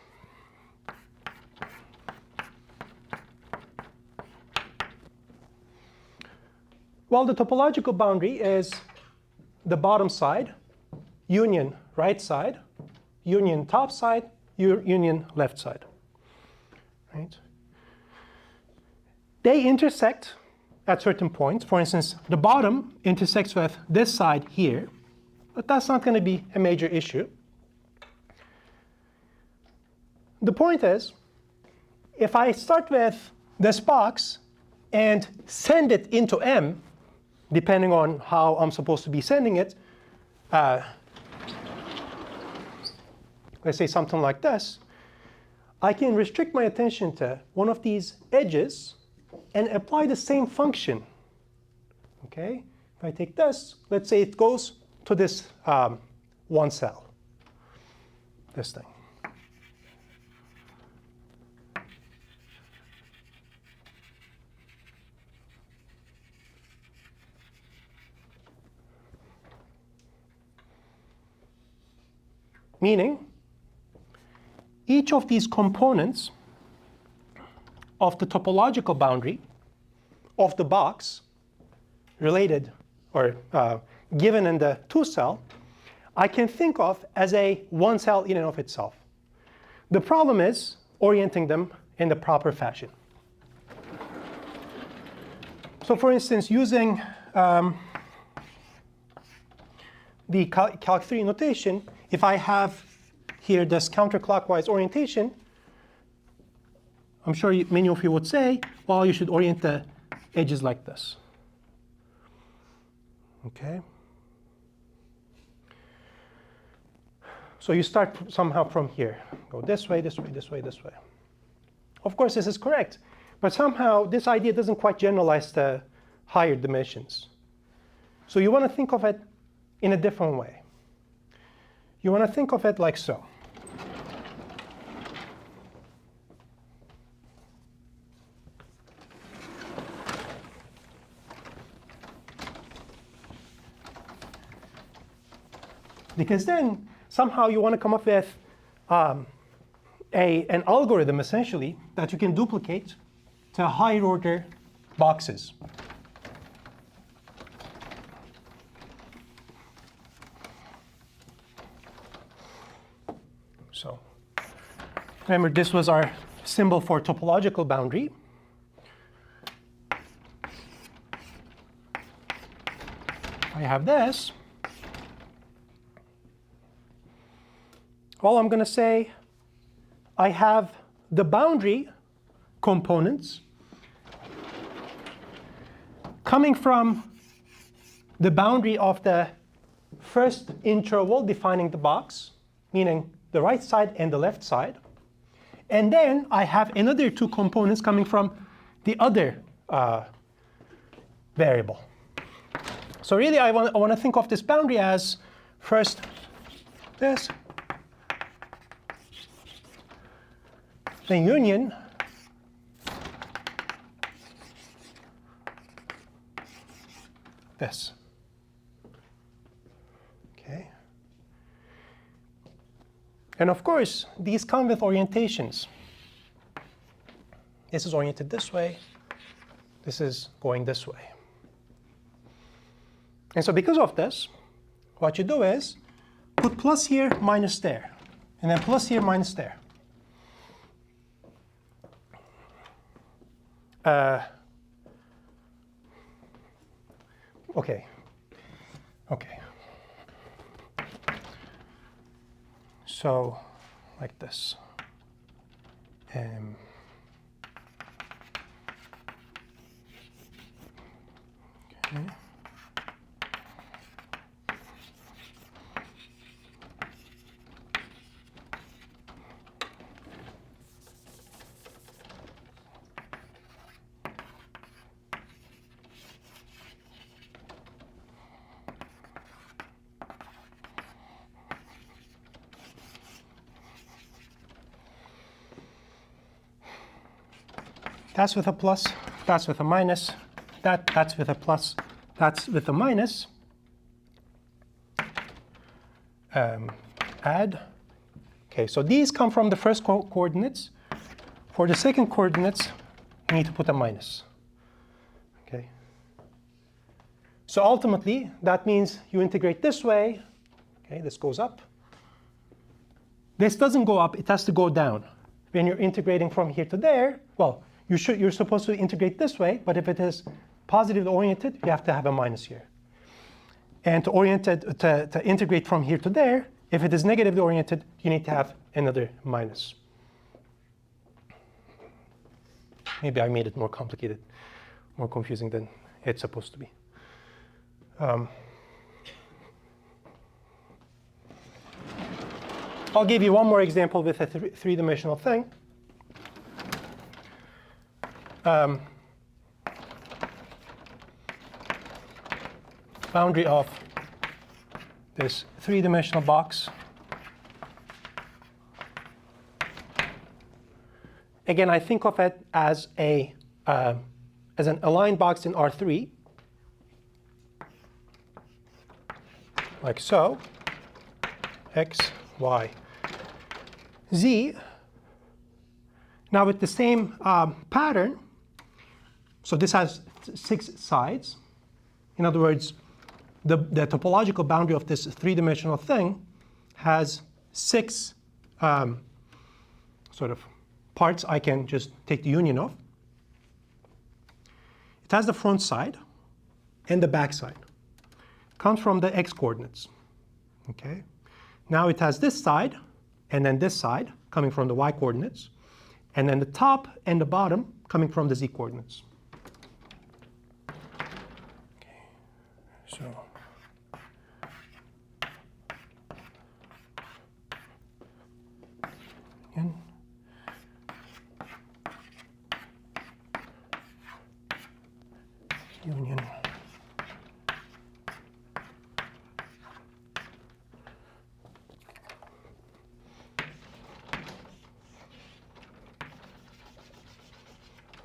well, the topological boundary is the bottom side, union right side, union top side, union left side. Right? They intersect at certain points. For instance, the bottom intersects with this side here, but that's not going to be a major issue. The point is, if I start with this box and send it into M, depending on how I'm supposed to be sending it, let's say something like this, I can restrict my attention to one of these edges and apply the same function. Okay? If I take this, let's say it goes to this one cell, this thing. Meaning, each of these components of the topological boundary of the box related or given in the two cell, I can think of as a one cell in and of itself. The problem is orienting them in the proper fashion. So for instance, using the Calc 3 notation, if I have here this counterclockwise orientation, I'm sure many of you would say, well, you should orient the edges like this. Okay? So you start somehow from here. Go this way, this way, this way, this way. Of course, this is correct. But somehow, this idea doesn't quite generalize to higher dimensions. So you want to think of it in a different way. You want to think of it like so. because then somehow you want to come up with an algorithm, essentially, that you can duplicate to higher order boxes. So remember, this was our symbol for topological boundary. I have this. Well, I'm going to say I have the boundary components coming from the boundary of the first interval defining the box, meaning the right side and the left side. And then I have another two components coming from the other variable. So really, I want to think of this boundary as first this, then union this. Okay. And of course, these come with orientations. This is oriented this way. This is going this way. And so because of this, what you do is put plus here, minus there, and then plus here, minus there. Okay. So like this. Okay. That's with a plus, that's with a minus, that's with a plus, that's with a minus. Add. Okay, so these come from the first coordinates. For the second coordinates, you need to put a minus. Okay. So ultimately, that means you integrate this way. Okay, this goes up. This doesn't go up, it has to go down. When you're integrating from here to there, well, you're supposed to integrate this way, but if it is positively oriented, you have to have a minus here. And to integrate from here to there, if it is negatively oriented, you need to have another minus. Maybe I made it more complicated, more confusing than it's supposed to be. I'll give you one more example with a three-dimensional thing. Boundary of this three-dimensional box. Again, I think of it as an aligned box in R3, like so. X, Y, Z. Now with the same pattern, so this has 6 sides. In other words, the topological boundary of this three-dimensional thing has 6 sort of parts I can just take the union of. It has the front side and the back side. Comes from the x coordinates. Okay. Now it has this side and then this side coming from the y coordinates, and then the top and the bottom coming from the z coordinates. Okay. So again. Union.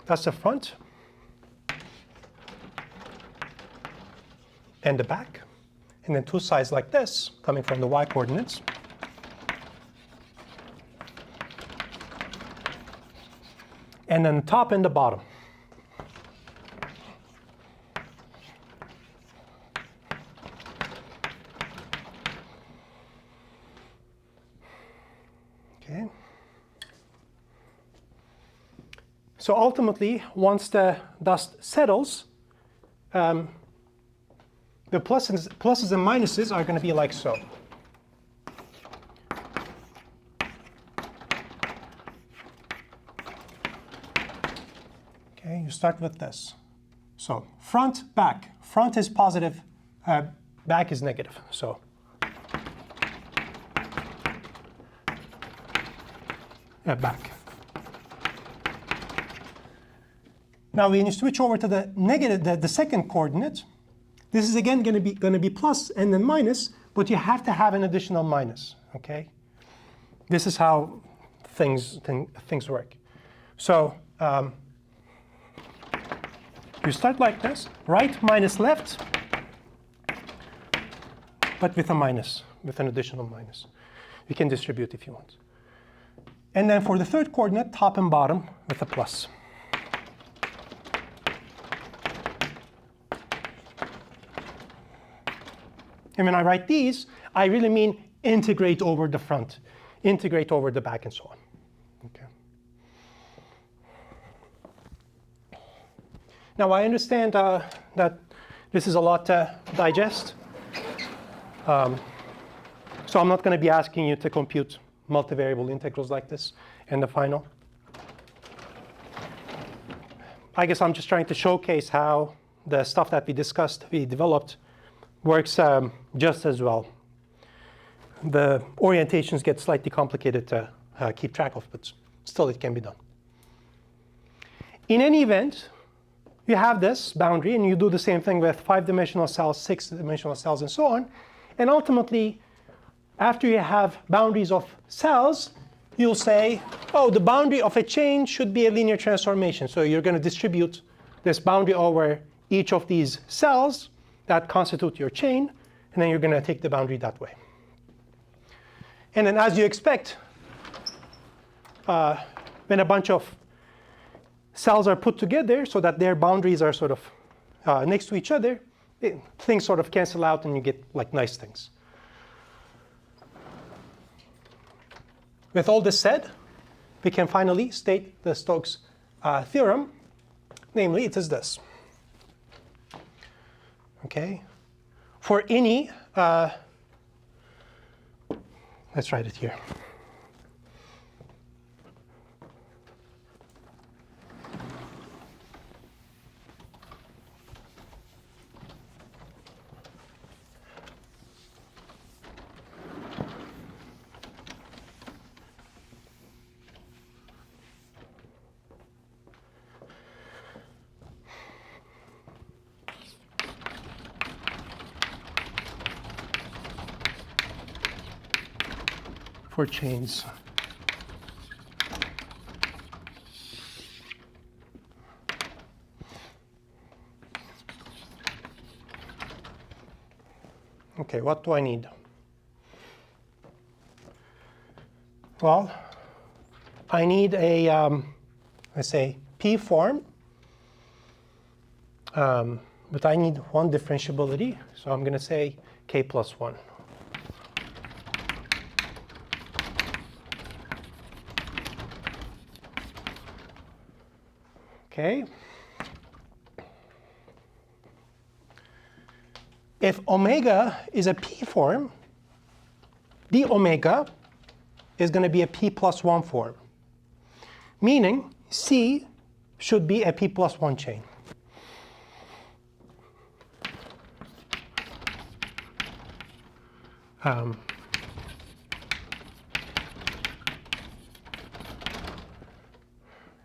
That's the front and the back. and then two sides like this, coming from the y coordinates. And then the top and the bottom. Okay. So ultimately, once the dust settles, the pluses and minuses are going to be like so. Okay, you start with this. So front, back. Front is positive, back is negative. So back. Now when you switch over to the negative, the second coordinate, this is again going to be plus and then minus, but you have to have an additional minus. Okay, this is how things work. So you start like this, right minus left, but with a minus, with an additional minus. You can distribute if you want. And then for the third coordinate, top and bottom with a plus. And when I write these, I really mean integrate over the front, integrate over the back, and so on. Okay. Now I understand that this is a lot to digest. So I'm not going to be asking you to compute multivariable integrals like this in the final. I guess I'm just trying to showcase how the stuff that we discussed, we developed, works just as well. The orientations get slightly complicated to keep track of, but still it can be done. In any event, you have this boundary, and you do the same thing with 5-dimensional cells, 6-dimensional cells, and so on. And ultimately, after you have boundaries of cells, you'll say, oh, the boundary of a chain should be a linear transformation. So you're going to distribute this boundary over each of these cells that constitute your chain, and then you're going to take the boundary that way. And then as you expect, when a bunch of cells are put together so that their boundaries are sort of next to each other, things sort of cancel out and you get like nice things. With all this said, we can finally state the Stokes theorem. Namely, it is this. Okay, for any, let's write it here. For chains. Okay, what do I need? Well, I need a, let's say, P form, but I need one differentiability, so I'm going to say K plus 1. Okay. If omega is a P form, d omega is going to be a P plus 1 form, meaning C should be a P plus 1 chain.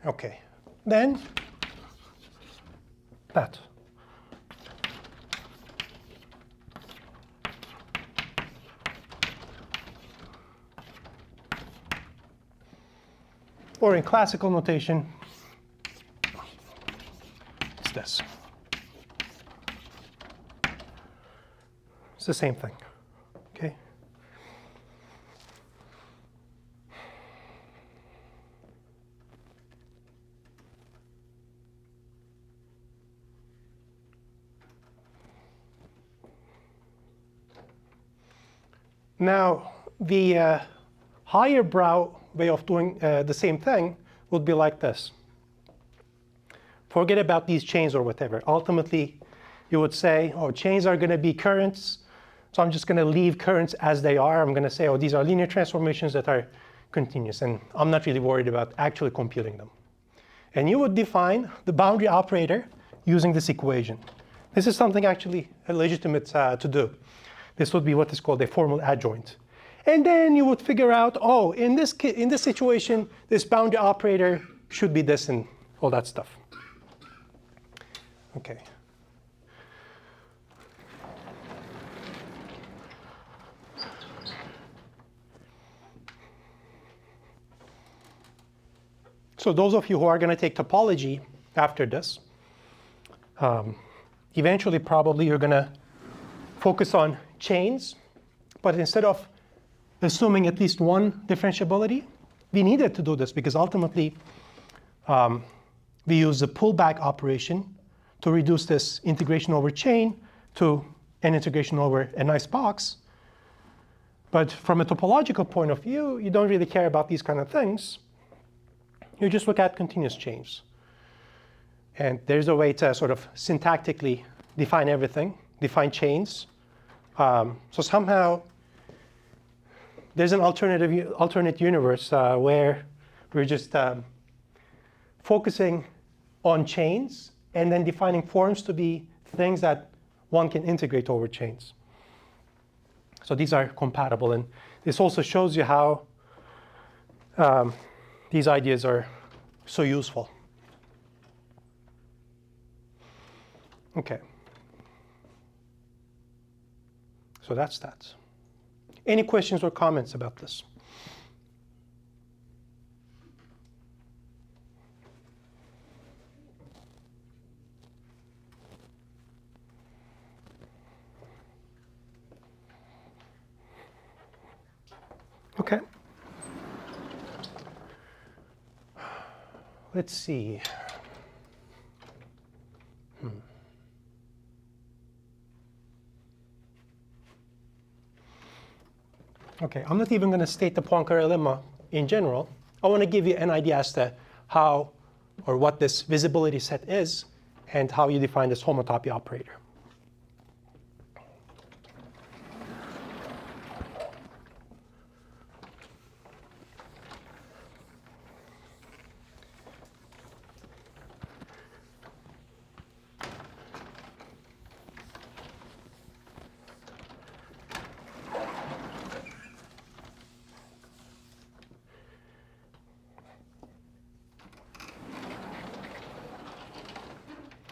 Okay, then that. Or in classical notation, it's this. It's the same thing. Okay. Now, the higher brow way of doing the same thing would be like this. Forget about these chains or whatever. Ultimately, you would say, oh, chains are going to be currents. So I'm just going to leave currents as they are. I'm going to say, oh, these are linear transformations that are continuous. And I'm not really worried about actually computing them. And you would define the boundary operator using this equation. This is something actually legitimate to do. This would be what is called a formal adjoint. And then you would figure out, oh, in this situation, this boundary operator should be this and all that stuff. Okay. So those of you who are going to take topology after this, eventually probably you're going to focus on chains. But instead of assuming at least one differentiability, we needed to do this because ultimately we use the pullback operation to reduce this integration over chain to an integration over a nice box. But from a topological point of view, you don't really care about these kind of things. You just look at continuous chains. And there's a way to sort of syntactically define everything, define chains. So somehow there's an alternate universe where we're just focusing on chains and then defining forms to be things that one can integrate over chains. So these are compatible. And this also shows you how these ideas are so useful. OK. So that's that. Any questions or comments about this? OK. Let's see. OK, I'm not even going to state the Poincare lemma in general. I want to give you an idea as to how or what this visibility set is and how you define this homotopy operator.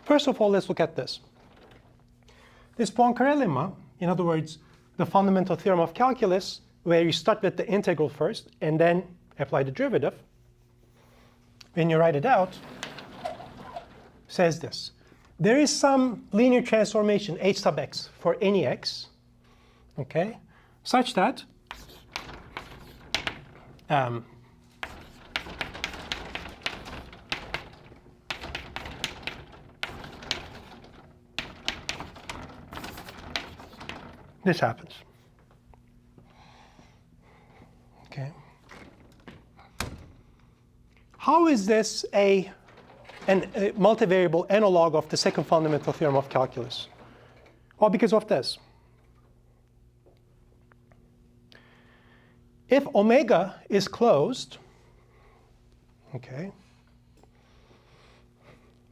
First of all, let's look at this. This Poincare lemma, in other words, the fundamental theorem of calculus, where you start with the integral first and then apply the derivative, when you write it out, says this. There is some linear transformation, h sub x, for any x, okay, such that this happens. Okay. How is this a multivariable analog of the second fundamental theorem of calculus? Well, because of this. If omega is closed, okay,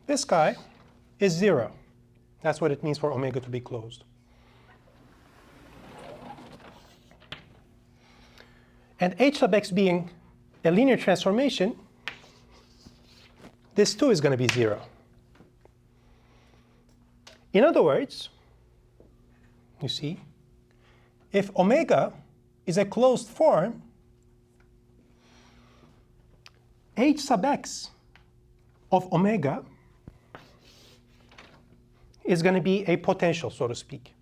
this guy is 0. That's what it means for omega to be closed. And h sub x being a linear transformation, this too is going to be 0. In other words, you see, if omega is a closed form, h sub x of omega is going to be a potential, so to speak.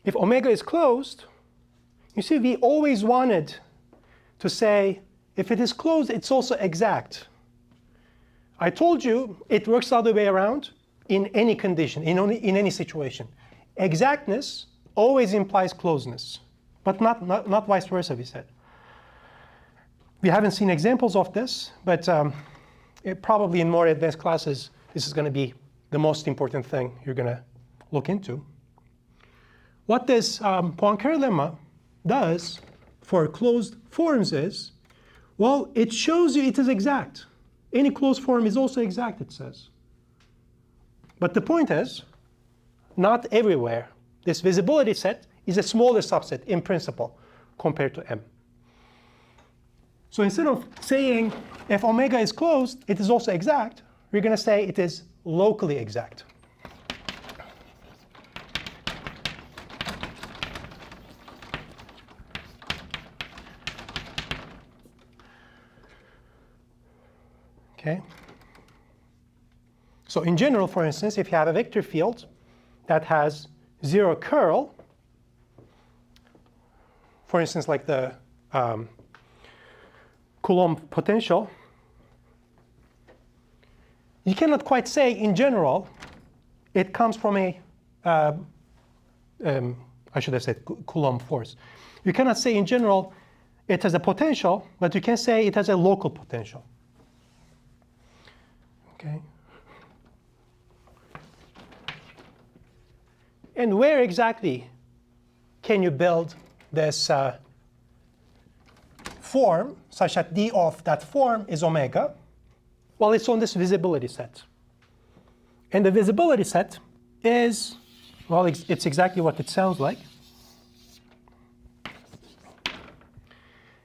if omega is closed, you see we always wanted to say if it is closed, it's also exact. I told you it works the other way around in any condition, in any situation. Exactness always implies closeness, but not vice versa, we said. We haven't seen examples of this, but probably in more advanced classes, this is going to be the most important thing you're going to look into. What this Poincare lemma does for closed forms is, well, it shows you it is exact. Any closed form is also exact, it says. But the point is, not everywhere. This visibility set is a smaller subset in principle compared to M. So instead of saying if omega is closed, it is also exact, we're going to say it is locally exact. Okay. So in general, for instance, if you have a vector field that has zero curl, for instance, like the Coulomb potential, you cannot quite say in general it comes from a, I should have said Coulomb force. You cannot say in general it has a potential, but you can say it has a local potential. Okay. And where exactly can you build this form such that d of that form is omega? Well, it's on this visibility set. And the visibility set is, well, it's exactly what it sounds like.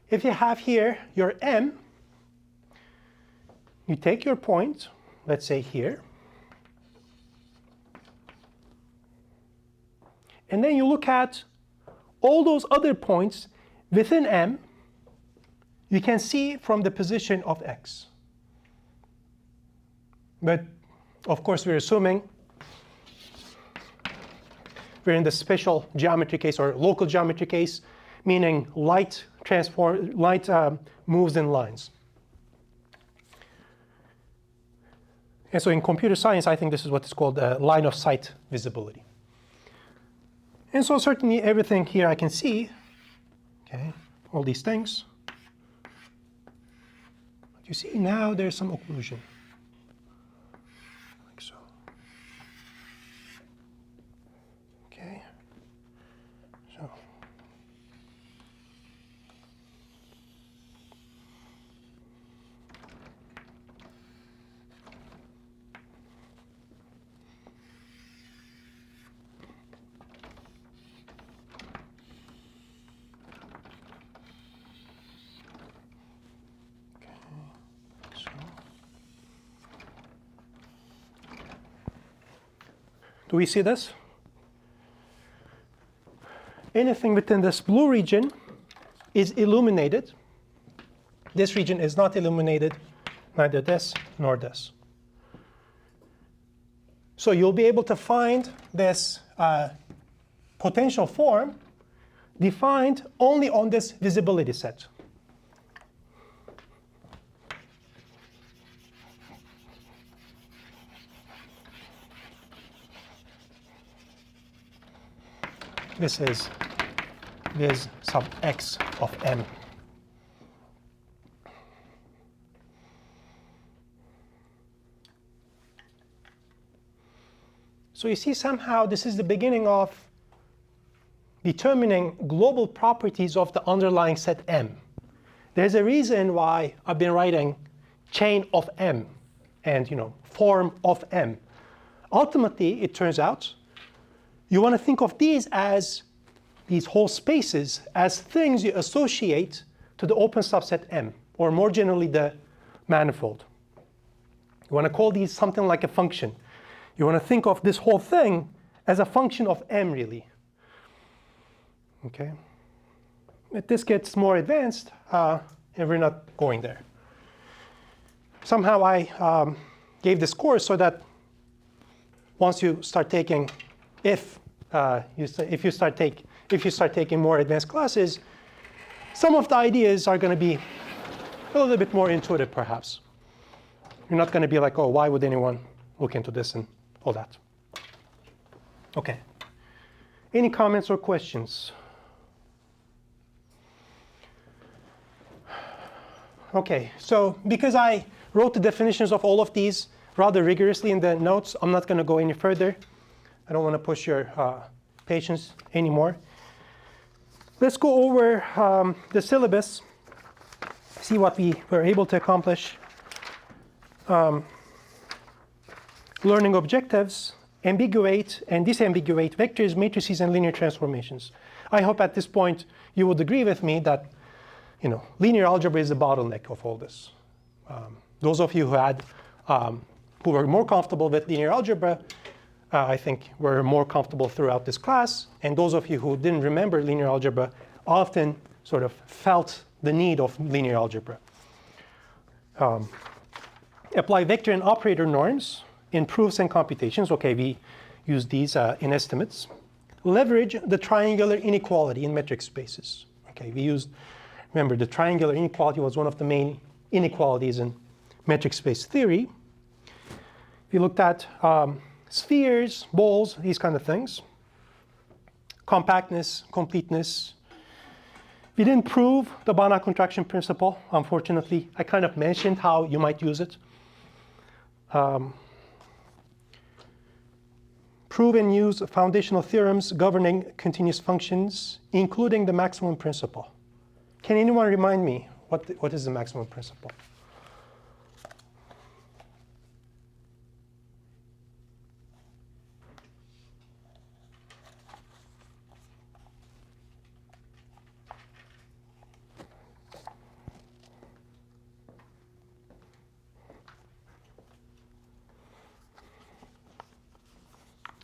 If you have here your M, you take your point, let's say here, and then you look at all those other points within M, you can see from the position of X. But of course, we're assuming we're in the special geometry case or local geometry case, meaning light moves in lines. And so in computer science, I think this is what is called line of sight visibility. And so certainly everything here I can see, okay, all these things. But you see now there's some occlusion, like so. Okay, so. Do we see this? Anything within this blue region is illuminated. This region is not illuminated, neither this nor this. So you'll be able to find this potential form defined only on this visibility set. This is viz sub x of M. So you see somehow this is the beginning of determining global properties of the underlying set M. There's a reason why I've been writing chain of M and form of M. Ultimately, it turns out, you want to think of these as these whole spaces as things you associate to the open subset M, or more generally the manifold. You want to call these something like a function. You want to think of this whole thing as a function of M, really. Okay. But this gets more advanced, and we're not going there. Somehow I gave this course so that once you start taking if if you start taking more advanced classes, some of the ideas are going to be a little bit more intuitive, perhaps. You're not going to be like, oh, why would anyone look into this and all that? OK. Any comments or questions? OK, so because I wrote the definitions of all of these rather rigorously in the notes, I'm not going to go any further. I don't want to push your patience anymore. Let's go over the syllabus, see what we were able to accomplish. Learning objectives, ambiguate and disambiguate vectors, matrices, and linear transformations. I hope at this point you would agree with me that linear algebra is the bottleneck of all this. Those of you who were more comfortable with linear algebra, I think were more comfortable throughout this class. And those of you who didn't remember linear algebra often sort of felt the need of linear algebra. Apply vector and operator norms in proofs and computations. OK, we use these in estimates. Leverage the triangular inequality in metric spaces. OK, remember, the triangular inequality was one of the main inequalities in metric space theory. We looked at spheres, balls, these kind of things. Compactness, completeness. We didn't prove the Banach contraction principle, unfortunately. I kind of mentioned how you might use it. Prove and use foundational theorems governing continuous functions, including the maximum principle. Can anyone remind me what is the maximum principle?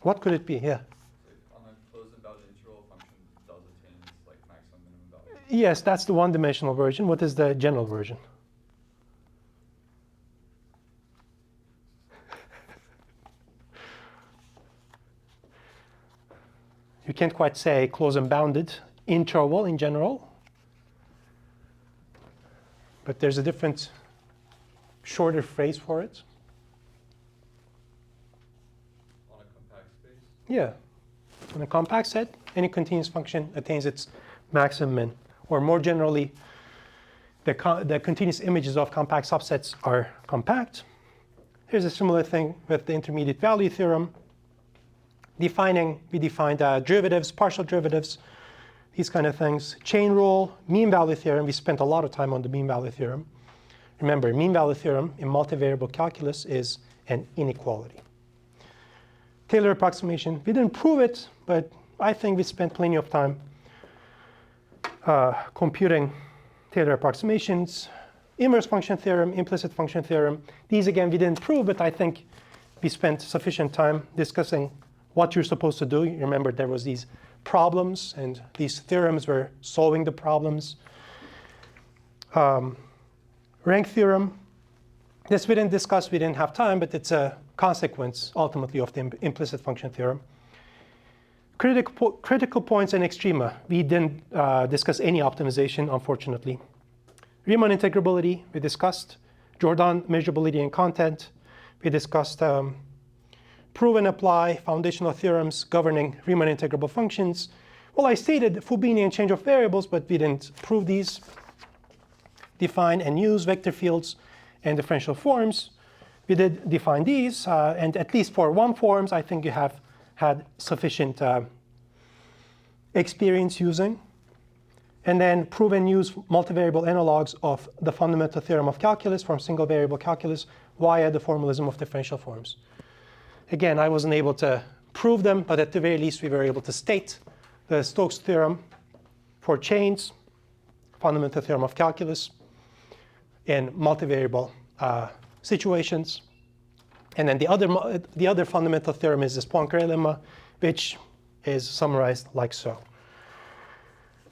What could it be? Yeah. On a closed and bounded interval, function does attain its maximum minimum value. Yes, that's the one-dimensional version. What is the general version? You can't quite say closed and bounded interval in general. But there's a different, shorter phrase for it. Yeah. In a compact set, any continuous function attains its maximum min. Or more generally, the continuous images of compact subsets are compact. Here's a similar thing with the intermediate value theorem. We defined derivatives, partial derivatives, these kind of things. Chain rule, mean value theorem. We spent a lot of time on the mean value theorem. Remember, mean value theorem in multivariable calculus is an inequality. Taylor approximation, we didn't prove it, but I think we spent plenty of time computing Taylor approximations. Inverse function theorem, implicit function theorem. These, again, we didn't prove, but I think we spent sufficient time discussing what you're supposed to do. You remember there was these problems, and these theorems were solving the problems. Rank theorem. This we didn't discuss, we didn't have time, but it's a consequence, ultimately, of the implicit function theorem. Critical points and extrema. We didn't discuss any optimization, unfortunately. Riemann integrability, we discussed. Jordan measurability and content. We discussed prove and apply foundational theorems governing Riemann integrable functions. Well, I stated Fubinian change of variables, but we didn't prove these. Define and use vector fields and differential forms. We did define these, and at least for one forms, I think you have had sufficient experience using. And then prove and use multivariable analogs of the fundamental theorem of calculus from single variable calculus via the formalism of differential forms. Again, I wasn't able to prove them, but at the very least, we were able to state the Stokes theorem for chains, fundamental theorem of calculus, in multivariable situations. And then the other fundamental theorem is this Poincare lemma, which is summarized like so.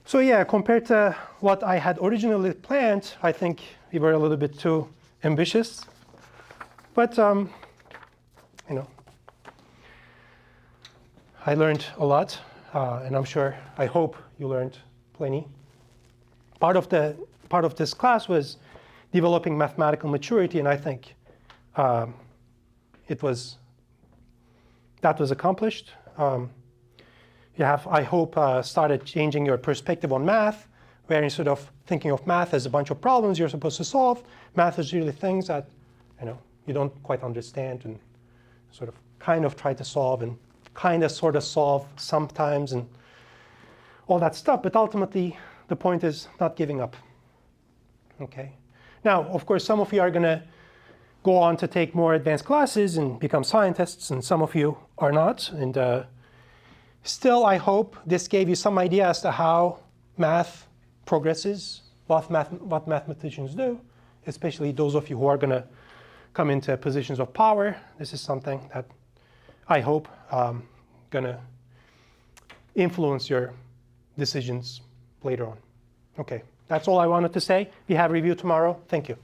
So yeah, compared to what I had originally planned, I think we were a little bit too ambitious. But I learned a lot, and I hope you learned plenty. Part of this class was developing mathematical maturity, and I think that was accomplished. You have, I hope, started changing your perspective on math, where instead of thinking of math as a bunch of problems you're supposed to solve, math is really things that you don't quite understand and sort of kind of try to solve and kind of sort of solve sometimes and all that stuff. But ultimately, the point is not giving up. Okay. Now, of course, some of you are going to go on to take more advanced classes and become scientists, and some of you are not. And still, I hope this gave you some idea as to how math progresses, what mathematicians do, especially those of you who are going to come into positions of power. This is something that I hope going to influence your decisions later on. Okay, that's all I wanted to say. We have review tomorrow. Thank you.